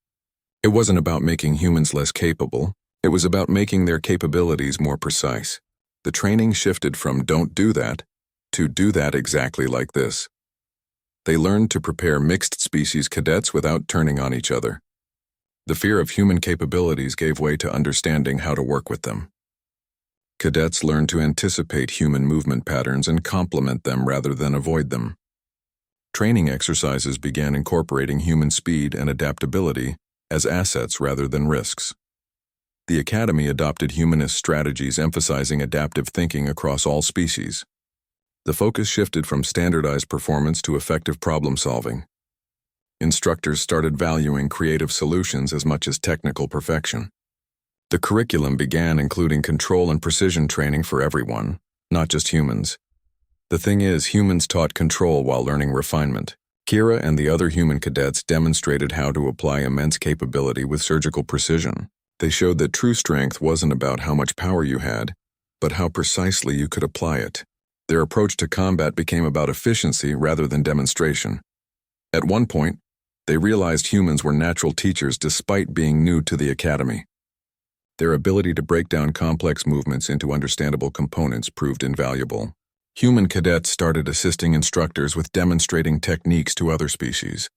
It wasn't about making humans less capable, it was about making their capabilities more precise. The training shifted from "don't do that" to "do that exactly like this." They learned to prepare mixed species cadets without turning on each other. The fear of human capabilities gave way to understanding how to work with them. Cadets learned to anticipate human movement patterns and complement them rather than avoid them. Training exercises began incorporating human speed and adaptability as assets rather than risks. The Academy adopted humanist strategies emphasizing adaptive thinking across all species. The focus shifted from standardized performance to effective problem solving. Instructors started valuing creative solutions as much as technical perfection. The curriculum began including control and precision training for everyone, not just humans. The thing is, humans taught control while learning refinement. Kira and the other human cadets demonstrated how to apply immense capability with surgical precision. They showed that true strength wasn't about how much power you had, but how precisely you could apply it. Their approach to combat became about efficiency rather than demonstration. At one point, they realized humans were natural teachers despite being new to the Academy. Their ability to break down complex movements into understandable components proved invaluable. Human cadets started assisting instructors with demonstrating techniques to other species.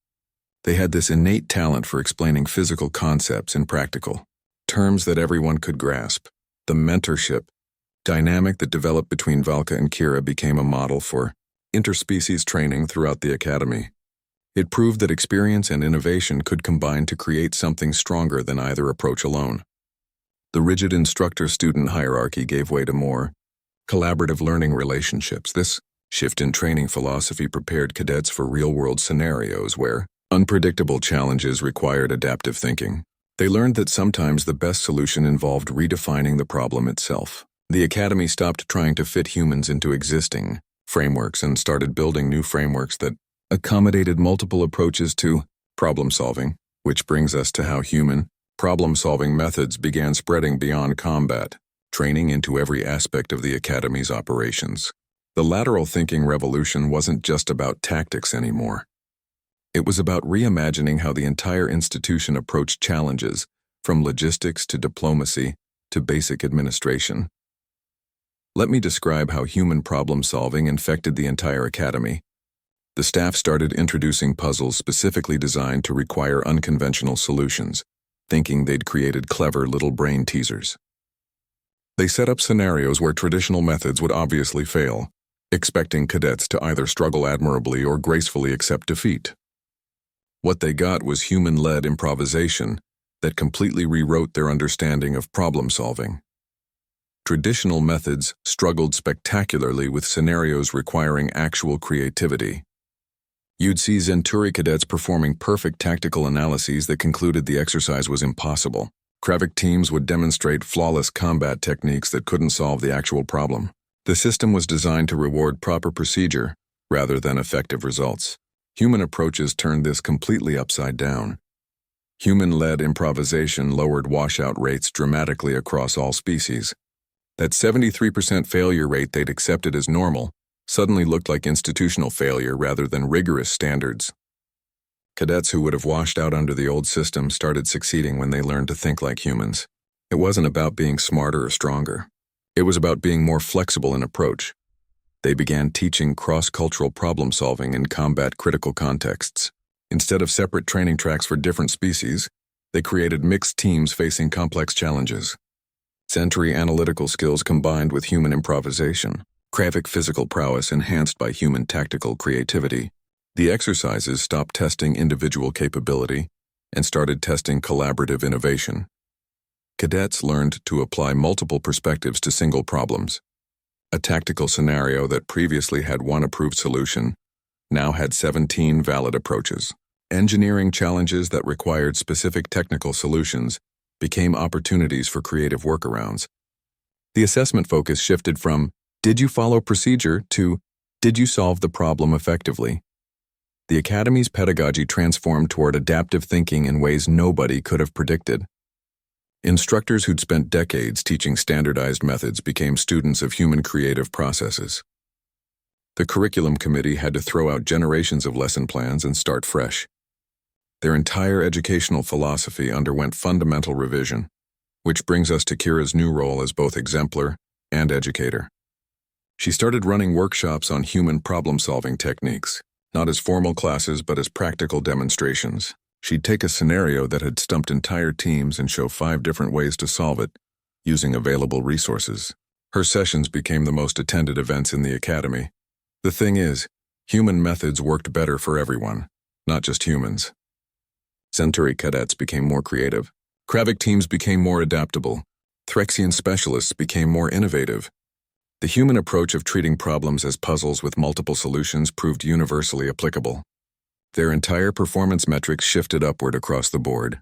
They had this innate talent for explaining physical concepts in practical terms that everyone could grasp. The mentorship dynamic that developed between Valka and Kira became a model for interspecies training throughout the academy. It proved that experience and innovation could combine to create something stronger than either approach alone. The rigid instructor-student hierarchy gave way to more collaborative learning relationships. This shift in training philosophy prepared cadets for real-world scenarios where unpredictable challenges required adaptive thinking. They learned that sometimes the best solution involved redefining the problem itself. The academy stopped trying to fit humans into existing frameworks and started building new frameworks that accommodated multiple approaches to problem solving, which brings us to how human problem-solving methods began spreading beyond combat, training into every aspect of the academy's operations. The lateral thinking revolution wasn't just about tactics anymore. It was about reimagining how the entire institution approached challenges, from logistics to diplomacy to basic administration. Let me describe how human problem-solving infected the entire academy. The staff started introducing puzzles specifically designed to require unconventional solutions, thinking they'd created clever little brain teasers. They set up scenarios where traditional methods would obviously fail, expecting cadets to either struggle admirably or gracefully accept defeat. What they got was human-led improvisation that completely rewrote their understanding of problem-solving. Traditional methods struggled spectacularly with scenarios requiring actual creativity. You'd see Zenturi cadets performing perfect tactical analyses that concluded the exercise was impossible. Kravik teams would demonstrate flawless combat techniques that couldn't solve the actual problem. The system was designed to reward proper procedure rather than effective results. Human approaches turned this completely upside down. Human-led improvisation lowered washout rates dramatically across all species. That 73% failure rate they'd accepted as normal suddenly looked like institutional failure rather than rigorous standards. Cadets who would have washed out under the old system started succeeding when they learned to think like humans. It wasn't about being smarter or stronger. It was about being more flexible in approach. They began teaching cross-cultural problem-solving in combat-critical contexts. Instead of separate training tracks for different species, they created mixed teams facing complex challenges. Zenturi analytical skills combined with human improvisation. Kravik physical prowess enhanced by human tactical creativity. The exercises stopped testing individual capability and started testing collaborative innovation. Cadets learned to apply multiple perspectives to single problems. A tactical scenario that previously had one approved solution now had 17 valid approaches. Engineering challenges that required specific technical solutions became opportunities for creative workarounds. The assessment focus shifted from, "Did you follow procedure?" to, "Did you solve the problem effectively?" The Academy's pedagogy transformed toward adaptive thinking in ways nobody could have predicted. Instructors who'd spent decades teaching standardized methods became students of human creative processes. The curriculum committee had to throw out generations of lesson plans and start fresh. Their entire educational philosophy underwent fundamental revision, which brings us to Kira's new role as both exemplar and educator. She started running workshops on human problem-solving techniques, not as formal classes but as practical demonstrations. She'd take a scenario that had stumped entire teams and show 5 different ways to solve it, using available resources. Her sessions became the most attended events in the academy. The thing is, human methods worked better for everyone, not just humans. Zenturi cadets became more creative. Kravik teams became more adaptable. Threxian specialists became more innovative. The human approach of treating problems as puzzles with multiple solutions proved universally applicable. Their entire performance metrics shifted upward across the board.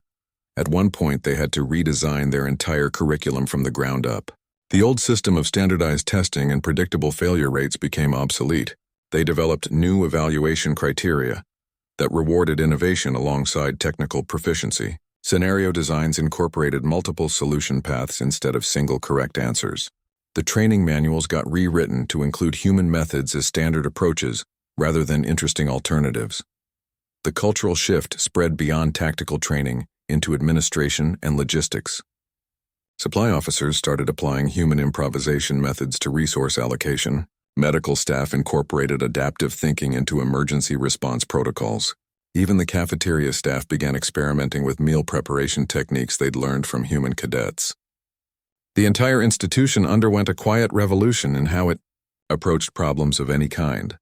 At one point, they had to redesign their entire curriculum from the ground up. The old system of standardized testing and predictable failure rates became obsolete. They developed new evaluation criteria that rewarded innovation alongside technical proficiency. Scenario designs incorporated multiple solution paths instead of single correct answers. The training manuals got rewritten to include human methods as standard approaches rather than interesting alternatives. The cultural shift spread beyond tactical training into administration and logistics. Supply officers started applying human improvisation methods to resource allocation. Medical staff incorporated adaptive thinking into emergency response protocols. Even the cafeteria staff began experimenting with meal preparation techniques they'd learned from human cadets. The entire institution underwent a quiet revolution in how it approached problems of any kind.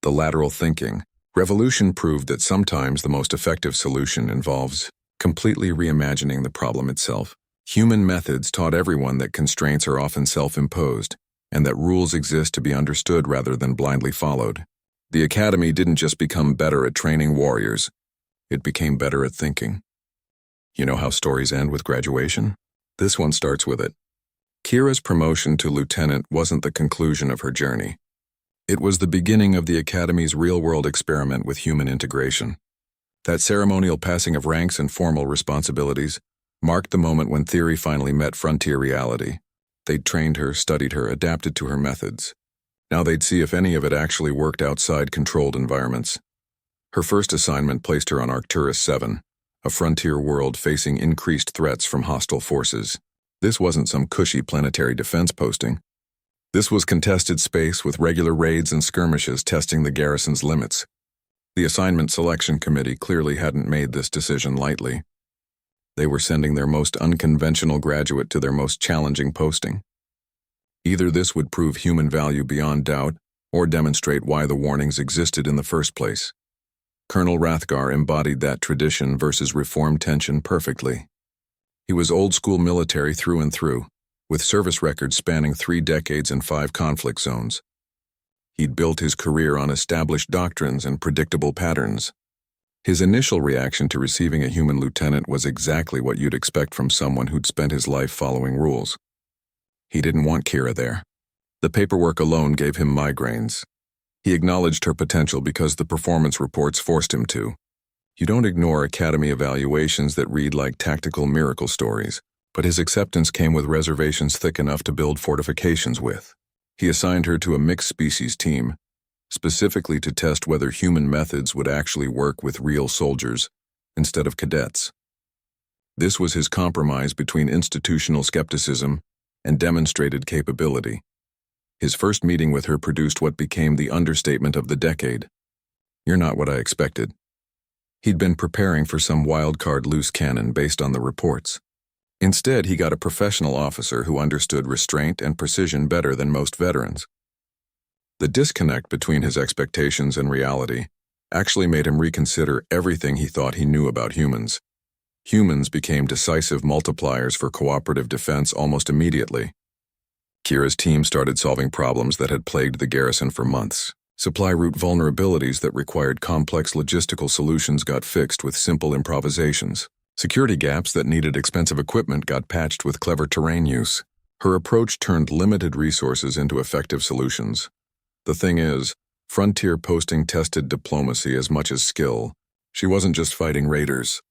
The lateral thinking revolution proved that sometimes the most effective solution involves completely reimagining the problem itself. Human methods taught everyone that constraints are often self-imposed, and that rules exist to be understood rather than blindly followed. The academy didn't just become better at training warriors, it became better at thinking. You know how stories end with graduation? This one starts with it. Kira's promotion to lieutenant wasn't the conclusion of her journey. It was the beginning of the academy's real-world experiment with human integration. That ceremonial passing of ranks and formal responsibilities marked the moment when theory finally met frontier reality. They'd trained her, studied her, adapted to her methods. Now they'd see if any of it actually worked outside controlled environments. Her first assignment placed her on Arcturus 7, a frontier world facing increased threats from hostile forces. This wasn't some cushy planetary defense posting. This was contested space with regular raids and skirmishes testing the garrison's limits. The assignment selection committee clearly hadn't made this decision lightly. They were sending their most unconventional graduate to their most challenging posting. Either this would prove human value beyond doubt, or demonstrate why the warnings existed in the first place. Colonel Rathgar embodied that tradition versus reform tension perfectly. He was old-school military through and through, with service records spanning 3 decades and 5 conflict zones. He'd built his career on established doctrines and predictable patterns. His initial reaction to receiving a human lieutenant was exactly what you'd expect from someone who'd spent his life following rules. He didn't want Kira there. The paperwork alone gave him migraines. He acknowledged her potential because the performance reports forced him to. You don't ignore academy evaluations that read like tactical miracle stories, but his acceptance came with reservations thick enough to build fortifications with. He assigned her to a mixed species team, specifically to test whether human methods would actually work with real soldiers instead of cadets. This was his compromise between institutional skepticism and demonstrated capability. His first meeting with her produced what became the understatement of the decade. "You're not what I expected." He'd been preparing for some wild-card loose cannon based on the reports. Instead, he got a professional officer who understood restraint and precision better than most veterans. The disconnect between his expectations and reality actually made him reconsider everything he thought he knew about humans. Humans became decisive multipliers for cooperative defense almost immediately. Kira's team started solving problems that had plagued the garrison for months. Supply route vulnerabilities that required complex logistical solutions got fixed with simple improvisations. Security gaps that needed expensive equipment got patched with clever terrain use. Her approach turned limited resources into effective solutions. The thing is, frontier posting tested diplomacy as much as skill. She wasn't just fighting raiders.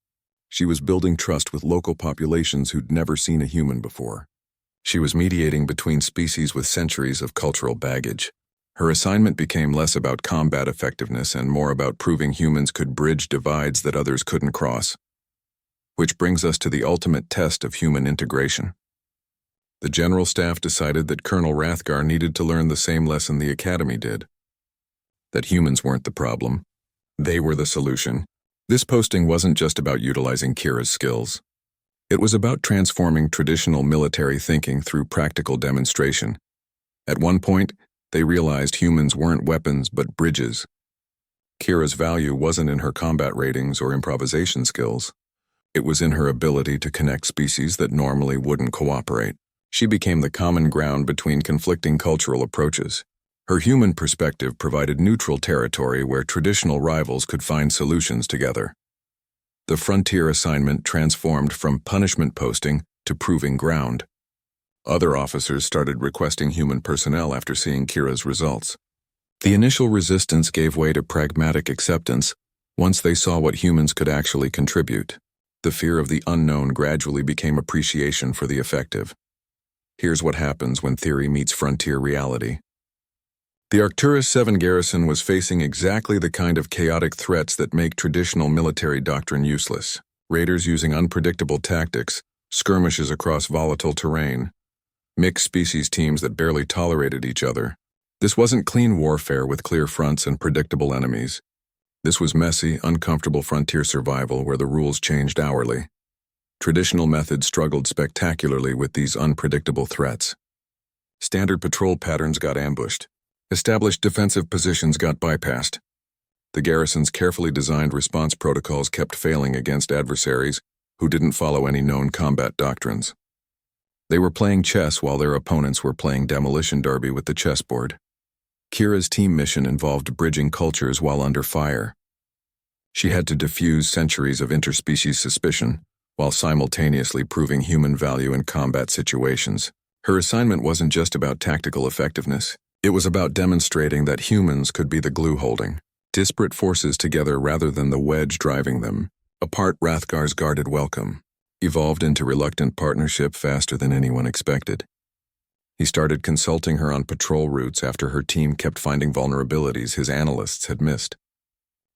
She was building trust with local populations who'd never seen a human before. She was mediating between species with centuries of cultural baggage. Her assignment became less about combat effectiveness and more about proving humans could bridge divides that others couldn't cross. Which brings us to the ultimate test of human integration. The general staff decided that Colonel Rathgar needed to learn the same lesson the Academy did. That humans weren't the problem. They were the solution. This posting wasn't just about utilizing Kira's skills. It was about transforming traditional military thinking through practical demonstration. At one point, they realized humans weren't weapons but bridges. Kira's value wasn't in her combat ratings or improvisation skills. It was in her ability to connect species that normally wouldn't cooperate. She became the common ground between conflicting cultural approaches. Her human perspective provided neutral territory where traditional rivals could find solutions together. The frontier assignment transformed from punishment posting to proving ground. Other officers started requesting human personnel after seeing Kira's results. The initial resistance gave way to pragmatic acceptance once they saw what humans could actually contribute. The fear of the unknown gradually became appreciation for the effective. Here's what happens when theory meets frontier reality. The Arcturus 7 garrison was facing exactly the kind of chaotic threats that make traditional military doctrine useless. Raiders using unpredictable tactics, skirmishes across volatile terrain, mixed species teams that barely tolerated each other. This wasn't clean warfare with clear fronts and predictable enemies. This was messy, uncomfortable frontier survival where the rules changed hourly. Traditional methods struggled spectacularly with these unpredictable threats. Standard patrol patterns got ambushed. Established defensive positions got bypassed. The garrison's carefully designed response protocols kept failing against adversaries who didn't follow any known combat doctrines. They were playing chess while their opponents were playing demolition derby with the chessboard. Kira's team mission involved bridging cultures while under fire. She had to diffuse centuries of interspecies suspicion while simultaneously proving human value in combat situations. Her assignment wasn't just about tactical effectiveness. It was about demonstrating that humans could be the glue holding disparate forces together rather than the wedge driving them. Apart, Hrathgar's guarded welcome evolved into reluctant partnership faster than anyone expected. He started consulting her on patrol routes after her team kept finding vulnerabilities his analysts had missed.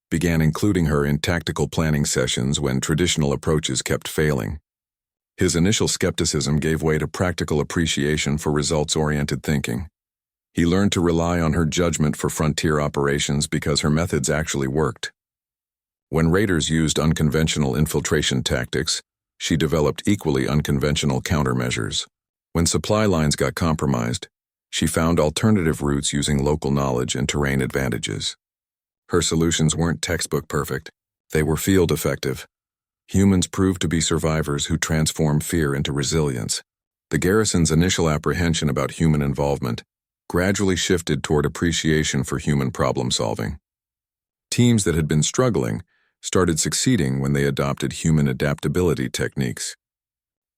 Began including her in tactical planning sessions when traditional approaches kept failing. His initial skepticism gave way to practical appreciation for results-oriented thinking. He learned to rely on her judgment for frontier operations because her methods actually worked. When raiders used unconventional infiltration tactics, she developed equally unconventional countermeasures. When supply lines got compromised, she found alternative routes using local knowledge and terrain advantages. Her solutions weren't textbook perfect. They were field effective. Humans proved to be survivors who transformed fear into resilience. The garrison's initial apprehension about human involvement gradually shifted toward appreciation for human problem-solving. Teams that had been struggling started succeeding when they adopted human adaptability techniques.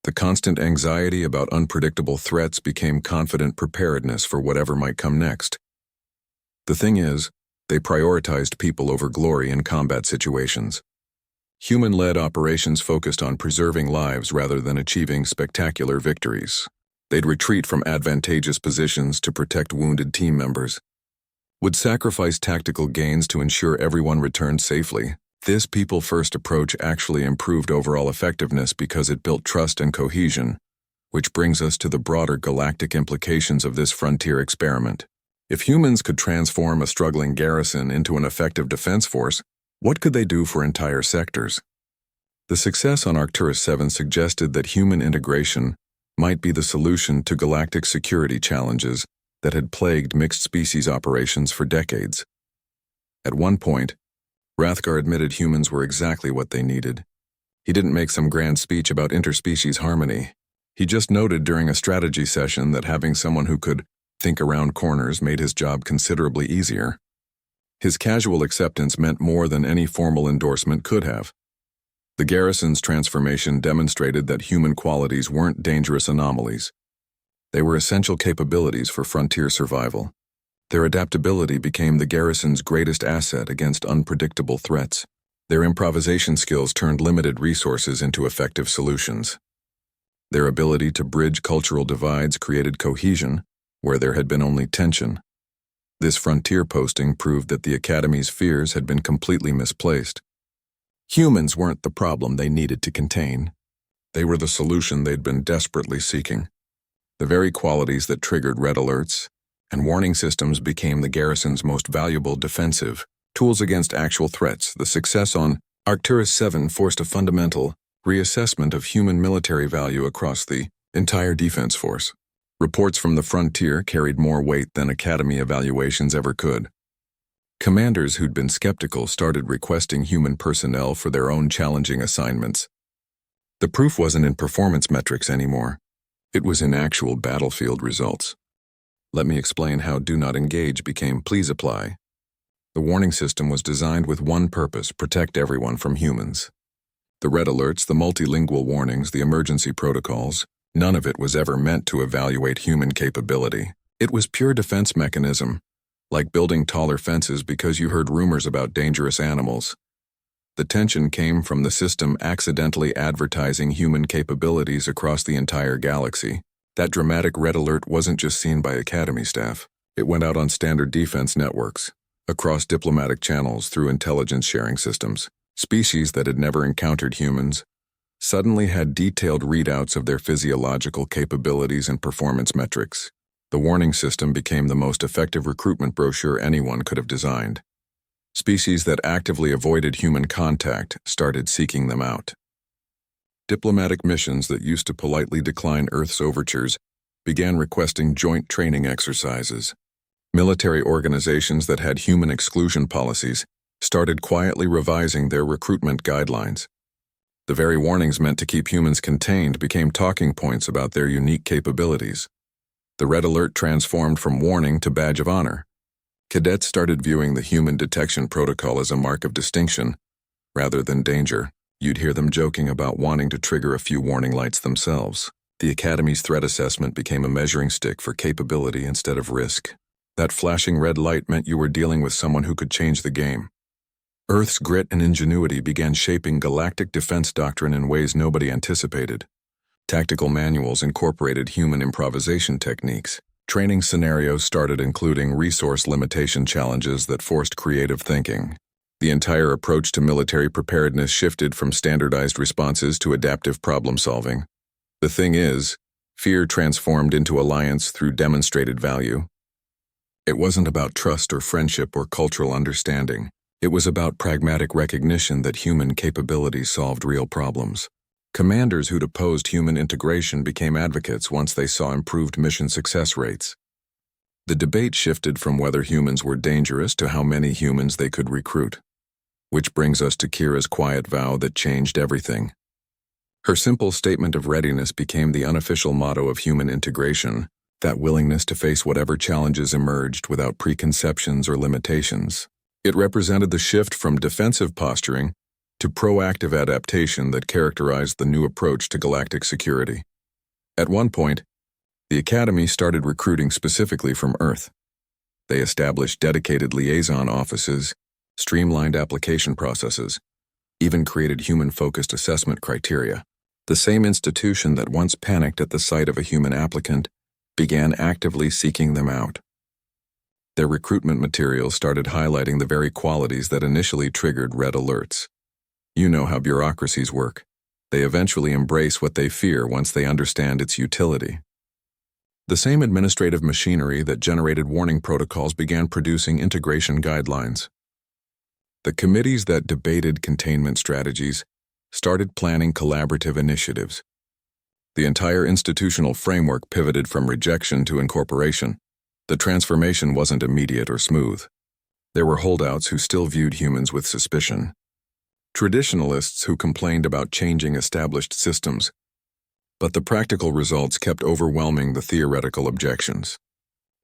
The constant anxiety about unpredictable threats became confident preparedness for whatever might come next. The thing is, they prioritized people over glory in combat situations. Human-led operations focused on preserving lives rather than achieving spectacular victories. They'd retreat from advantageous positions to protect wounded team members. Would sacrifice tactical gains to ensure everyone returned safely. This people-first approach actually improved overall effectiveness because it built trust and cohesion, which brings us to the broader galactic implications of this frontier experiment. If humans could transform a struggling garrison into an effective defense force, what could they do for entire sectors? The success on Arcturus 7 suggested that human integration might be the solution to galactic security challenges that had plagued mixed-species operations for decades. At one point, Hrathgar admitted humans were exactly what they needed. He didn't make some grand speech about interspecies harmony. He just noted during a strategy session that having someone who could think around corners made his job considerably easier. His casual acceptance meant more than any formal endorsement could have. The garrison's transformation demonstrated that human qualities weren't dangerous anomalies. They were essential capabilities for frontier survival. Their adaptability became the garrison's greatest asset against unpredictable threats. Their improvisation skills turned limited resources into effective solutions. Their ability to bridge cultural divides created cohesion where there had been only tension. This frontier posting proved that the Academy's fears had been completely misplaced. Humans weren't the problem they needed to contain. They were the solution they'd been desperately seeking. The very qualities that triggered red alerts and warning systems became the garrison's most valuable defensive tools against actual threats. The success on Arcturus 7 forced a fundamental reassessment of human military value across the entire defense force. Reports from the frontier carried more weight than Academy evaluations ever could. Commanders who'd been skeptical started requesting human personnel for their own challenging assignments. The proof wasn't in performance metrics anymore. It was in actual battlefield results. Let me explain how Do Not Engage became Please Apply. The warning system was designed with one purpose: protect everyone from humans. The red alerts, the multilingual warnings, the emergency protocols, none of it was ever meant to evaluate human capability. It was pure defense mechanism, like building taller fences because you heard rumors about dangerous animals. The tension came from the system accidentally advertising human capabilities across the entire galaxy. That dramatic red alert wasn't just seen by Academy staff. It went out on standard defense networks, across diplomatic channels, through intelligence sharing systems. Species that had never encountered humans suddenly had detailed readouts of their physiological capabilities and performance metrics. The warning system became the most effective recruitment brochure anyone could have designed. Species that actively avoided human contact started seeking them out. Diplomatic missions that used to politely decline Earth's overtures began requesting joint training exercises. Military organizations that had human exclusion policies started quietly revising their recruitment guidelines. The very warnings meant to keep humans contained became talking points about their unique capabilities. The red alert transformed from warning to badge of honor. Cadets started viewing the human detection protocol as a mark of distinction, rather than danger. You'd hear them joking about wanting to trigger a few warning lights themselves. The Academy's threat assessment became a measuring stick for capability instead of risk. That flashing red light meant you were dealing with someone who could change the game. Earth's grit and ingenuity began shaping galactic defense doctrine in ways nobody anticipated. Tactical manuals incorporated human improvisation techniques. Training scenarios started including resource limitation challenges that forced creative thinking. The entire approach to military preparedness shifted from standardized responses to adaptive problem-solving. The thing is, fear transformed into alliance through demonstrated value. It wasn't about trust or friendship or cultural understanding. It was about pragmatic recognition that human capabilities solved real problems. Commanders who'd opposed human integration became advocates once they saw improved mission success rates. The debate shifted from whether humans were dangerous to how many humans they could recruit. Which brings us to Kira's quiet vow that changed everything. Her simple statement of readiness became the unofficial motto of human integration, that willingness to face whatever challenges emerged without preconceptions or limitations. It represented the shift from defensive posturing to proactive adaptation that characterized the new approach to galactic security. At one point, the Academy started recruiting specifically from Earth. They established dedicated liaison offices, streamlined application processes, even created human-focused assessment criteria. The same institution that once panicked at the sight of a human applicant began actively seeking them out. Their recruitment materials started highlighting the very qualities that initially triggered red alerts. You know how bureaucracies work. They eventually embrace what they fear once they understand its utility. The same administrative machinery that generated warning protocols began producing integration guidelines. The committees that debated containment strategies started planning collaborative initiatives. The entire institutional framework pivoted from rejection to incorporation. The transformation wasn't immediate or smooth. There were holdouts who still viewed humans with suspicion. Traditionalists who complained about changing established systems. But the practical results kept overwhelming the theoretical objections.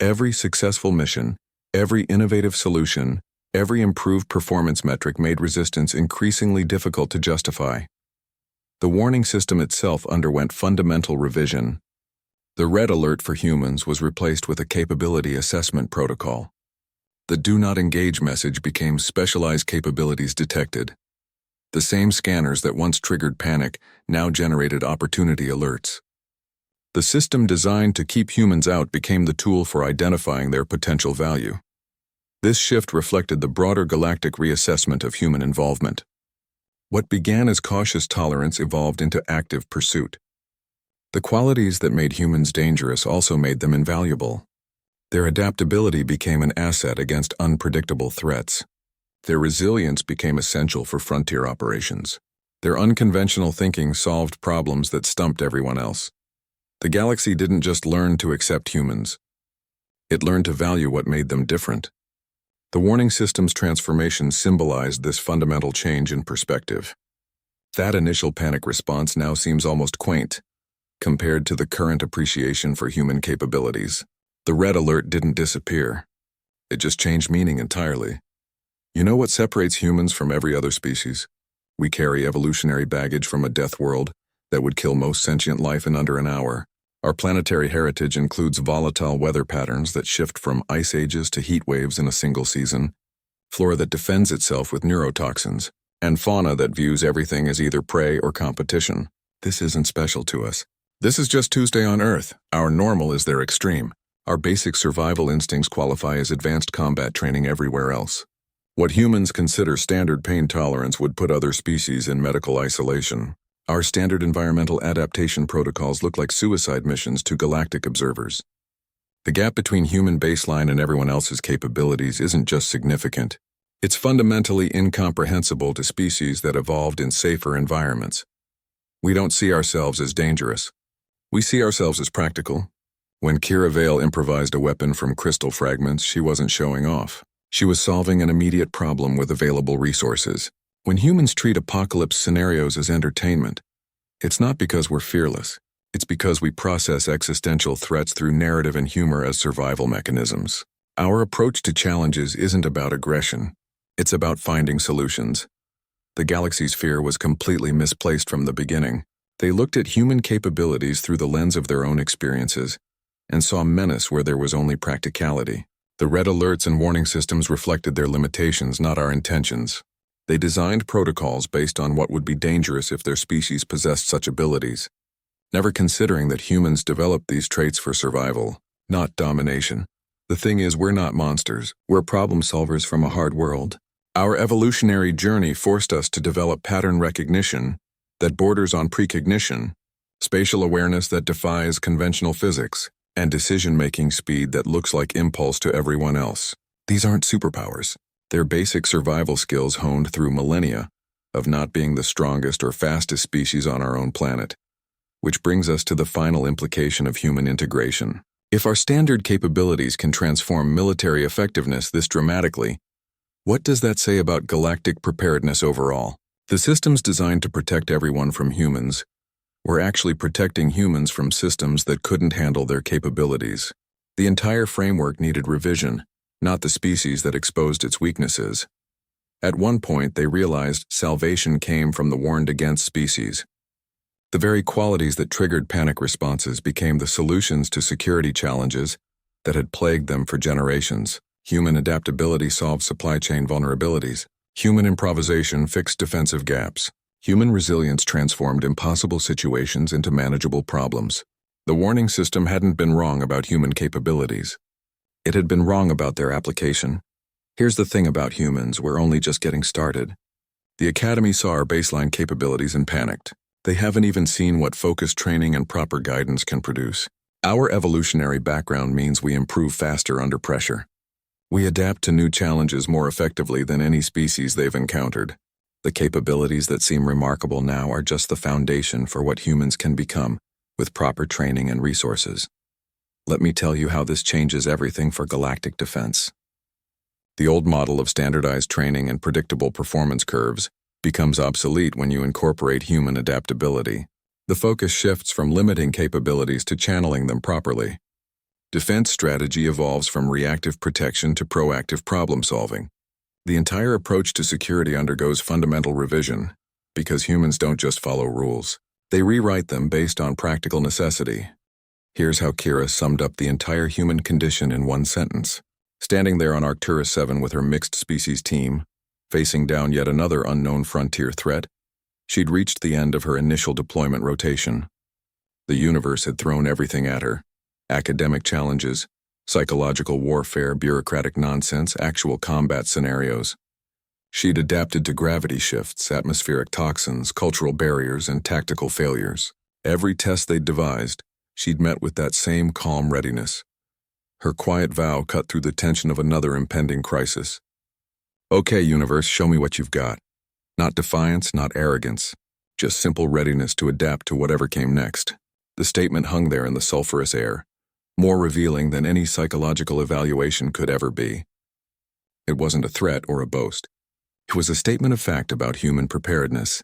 Every successful mission, every innovative solution, every improved performance metric made resistance increasingly difficult to justify. The warning system itself underwent fundamental revision. The red alert for humans was replaced with a capability assessment protocol. The do not engage message became specialized capabilities detected. The same scanners that once triggered panic now generated opportunity alerts. The system designed to keep humans out became the tool for identifying their potential value. This shift reflected the broader galactic reassessment of human involvement. What began as cautious tolerance evolved into active pursuit. The qualities that made humans dangerous also made them invaluable. Their adaptability became an asset against unpredictable threats. Their resilience became essential for frontier operations. Their unconventional thinking solved problems that stumped everyone else. The galaxy didn't just learn to accept humans. It learned to value what made them different. The warning system's transformation symbolized this fundamental change in perspective. That initial panic response now seems almost quaint, compared to the current appreciation for human capabilities. The red alert didn't disappear. It just changed meaning entirely. You know what separates humans from every other species? We carry evolutionary baggage from a death world that would kill most sentient life in under an hour. Our planetary heritage includes volatile weather patterns that shift from ice ages to heat waves in a single season, flora that defends itself with neurotoxins, and fauna that views everything as either prey or competition. This isn't special to us. This is just Tuesday on Earth. Our normal is their extreme. Our basic survival instincts qualify as advanced combat training everywhere else. What humans consider standard pain tolerance would put other species in medical isolation. Our standard environmental adaptation protocols look like suicide missions to galactic observers. The gap between human baseline and everyone else's capabilities isn't just significant. It's fundamentally incomprehensible to species that evolved in safer environments. We don't see ourselves as dangerous. We see ourselves as practical. When Kira Vale improvised a weapon from crystal fragments, she wasn't showing off. She was solving an immediate problem with available resources. When humans treat apocalypse scenarios as entertainment, it's not because we're fearless. It's because we process existential threats through narrative and humor as survival mechanisms. Our approach to challenges isn't about aggression. It's about finding solutions. The galaxy's fear was completely misplaced from the beginning. They looked at human capabilities through the lens of their own experiences and saw menace where there was only practicality. The red alerts and warning systems reflected their limitations, not our intentions. They designed protocols based on what would be dangerous if their species possessed such abilities, never considering that humans developed these traits for survival, not domination. The thing is, we're not monsters. We're problem solvers from a hard world. Our evolutionary journey forced us to develop pattern recognition that borders on precognition, spatial awareness that defies conventional physics, and decision-making speed that looks like impulse to everyone else. These aren't superpowers. They're basic survival skills honed through millennia of not being the strongest or fastest species on our own planet, which brings us to the final implication of human integration. If our standard capabilities can transform military effectiveness this dramatically, what does that say about galactic preparedness overall? The systems designed to protect everyone from humans were actually protecting humans from systems that couldn't handle their capabilities. The entire framework needed revision, not the species that exposed its weaknesses. At one point, they realized salvation came from the warned-against species. The very qualities that triggered panic responses became the solutions to security challenges that had plagued them for generations. Human adaptability solved supply chain vulnerabilities. Human improvisation fixed defensive gaps. Human resilience transformed impossible situations into manageable problems. The warning system hadn't been wrong about human capabilities. It had been wrong about their application. Here's the thing about humans, we're only just getting started. The Academy saw our baseline capabilities and panicked. They haven't even seen what focused training and proper guidance can produce. Our evolutionary background means we improve faster under pressure. We adapt to new challenges more effectively than any species they've encountered. The capabilities that seem remarkable now are just the foundation for what humans can become with proper training and resources. Let me tell you how this changes everything for galactic defense. The old model of standardized training and predictable performance curves becomes obsolete when you incorporate human adaptability. The focus shifts from limiting capabilities to channeling them properly. Defense strategy evolves from reactive protection to proactive problem solving. The entire approach to security undergoes fundamental revision, because humans don't just follow rules. They rewrite them based on practical necessity. Here's how Kira summed up the entire human condition in one sentence. Standing there on Arcturus 7 with her mixed-species team, facing down yet another unknown frontier threat, she'd reached the end of her initial deployment rotation. The universe had thrown everything at her: academic challenges, psychological warfare, bureaucratic nonsense, actual combat scenarios. She'd adapted to gravity shifts, atmospheric toxins, cultural barriers, and tactical failures. Every test they'd devised, she'd met with that same calm readiness. Her quiet vow cut through the tension of another impending crisis. Okay, universe, show me what you've got. Not defiance, not arrogance, just simple readiness to adapt to whatever came next. The statement hung there in the sulphurous air, more revealing than any psychological evaluation could ever be. It wasn't a threat or a boast. It was a statement of fact about human preparedness.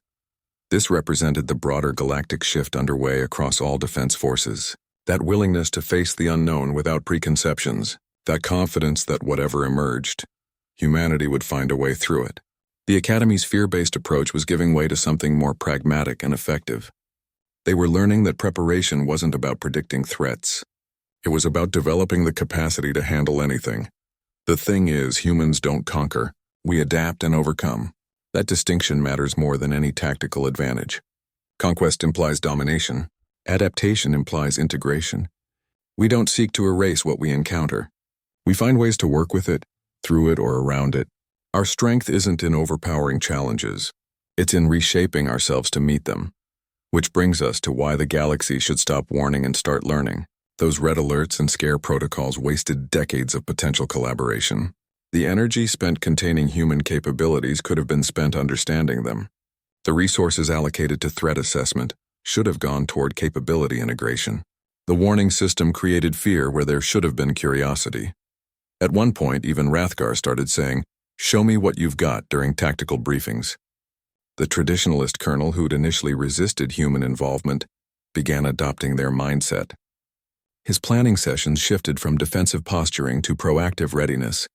This represented the broader galactic shift underway across all defense forces. That willingness to face the unknown without preconceptions, that confidence that whatever emerged, humanity would find a way through it. The Academy's fear-based approach was giving way to something more pragmatic and effective. They were learning that preparation wasn't about predicting threats. It was about developing the capacity to handle anything. The thing is, humans don't conquer. We adapt and overcome. That distinction matters more than any tactical advantage. Conquest implies domination. Adaptation implies integration. We don't seek to erase what we encounter. We find ways to work with it, through it, or around it. Our strength isn't in overpowering challenges. It's in reshaping ourselves to meet them. Which brings us to why the galaxy should stop warning and start learning. Those red alerts and scare protocols wasted decades of potential collaboration. The energy spent containing human capabilities could have been spent understanding them. The resources allocated to threat assessment should have gone toward capability integration. The warning system created fear where there should have been curiosity. At one point, even Rathgar started saying, "Show me what you've got," during tactical briefings. The traditionalist colonel who'd initially resisted human involvement began adopting their mindset. His planning sessions shifted from defensive posturing to proactive readiness.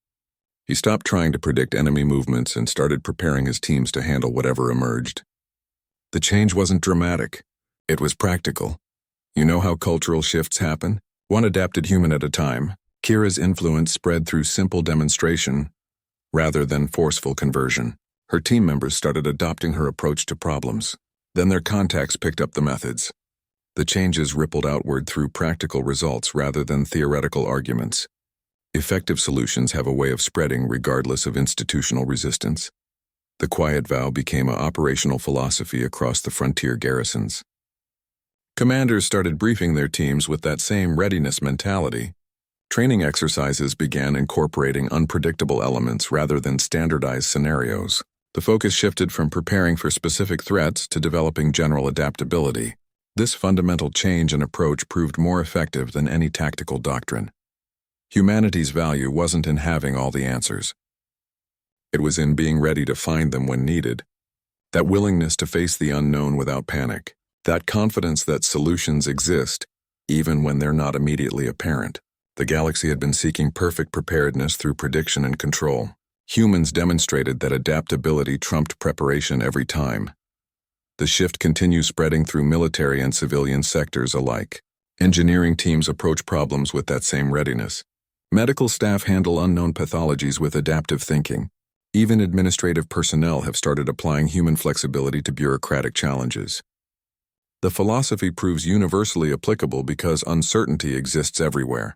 He stopped trying to predict enemy movements and started preparing his teams to handle whatever emerged. The change wasn't dramatic. It was practical. You know how cultural shifts happen? One adapted human at a time. Kira's influence spread through simple demonstration rather than forceful conversion. Her team members started adopting her approach to problems. Then their contacts picked up the methods. The changes rippled outward through practical results rather than theoretical arguments. Effective solutions have a way of spreading regardless of institutional resistance. The quiet vow became an operational philosophy across the frontier garrisons. Commanders started briefing their teams with that same readiness mentality. Training exercises began incorporating unpredictable elements rather than standardized scenarios. The focus shifted from preparing for specific threats to developing general adaptability. This fundamental change in approach proved more effective than any tactical doctrine. Humanity's value wasn't in having all the answers. It was in being ready to find them when needed. That willingness to face the unknown without panic. That confidence that solutions exist, even when they're not immediately apparent. The galaxy had been seeking perfect preparedness through prediction and control. Humans demonstrated that adaptability trumped preparation every time. The shift continues spreading through military and civilian sectors alike. Engineering teams approach problems with that same readiness. Medical staff handle unknown pathologies with adaptive thinking. Even administrative personnel have started applying human flexibility to bureaucratic challenges. The philosophy proves universally applicable because uncertainty exists everywhere.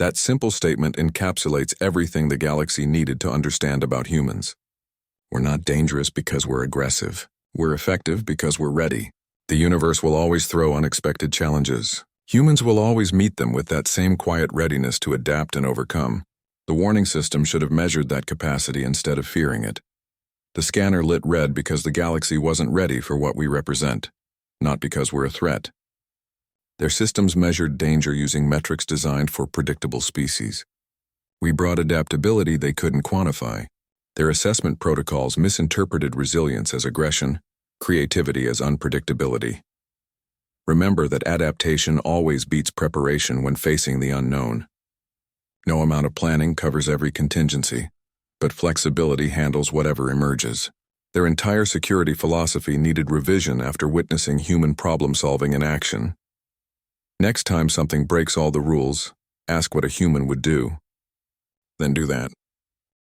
That simple statement encapsulates everything the galaxy needed to understand about humans. We're not dangerous because we're aggressive. We're effective because we're ready. The universe will always throw unexpected challenges. Humans will always meet them with that same quiet readiness to adapt and overcome. The warning system should have measured that capacity instead of fearing it. The scanner lit red because the galaxy wasn't ready for what we represent, not because we're a threat. Their systems measured danger using metrics designed for predictable species. We brought adaptability they couldn't quantify. Their assessment protocols misinterpreted resilience as aggression, creativity as unpredictability. Remember that adaptation always beats preparation when facing the unknown. No amount of planning covers every contingency, but flexibility handles whatever emerges. Their entire security philosophy needed revision after witnessing human problem-solving in action. Next time something breaks all the rules, ask what a human would do. Then do that.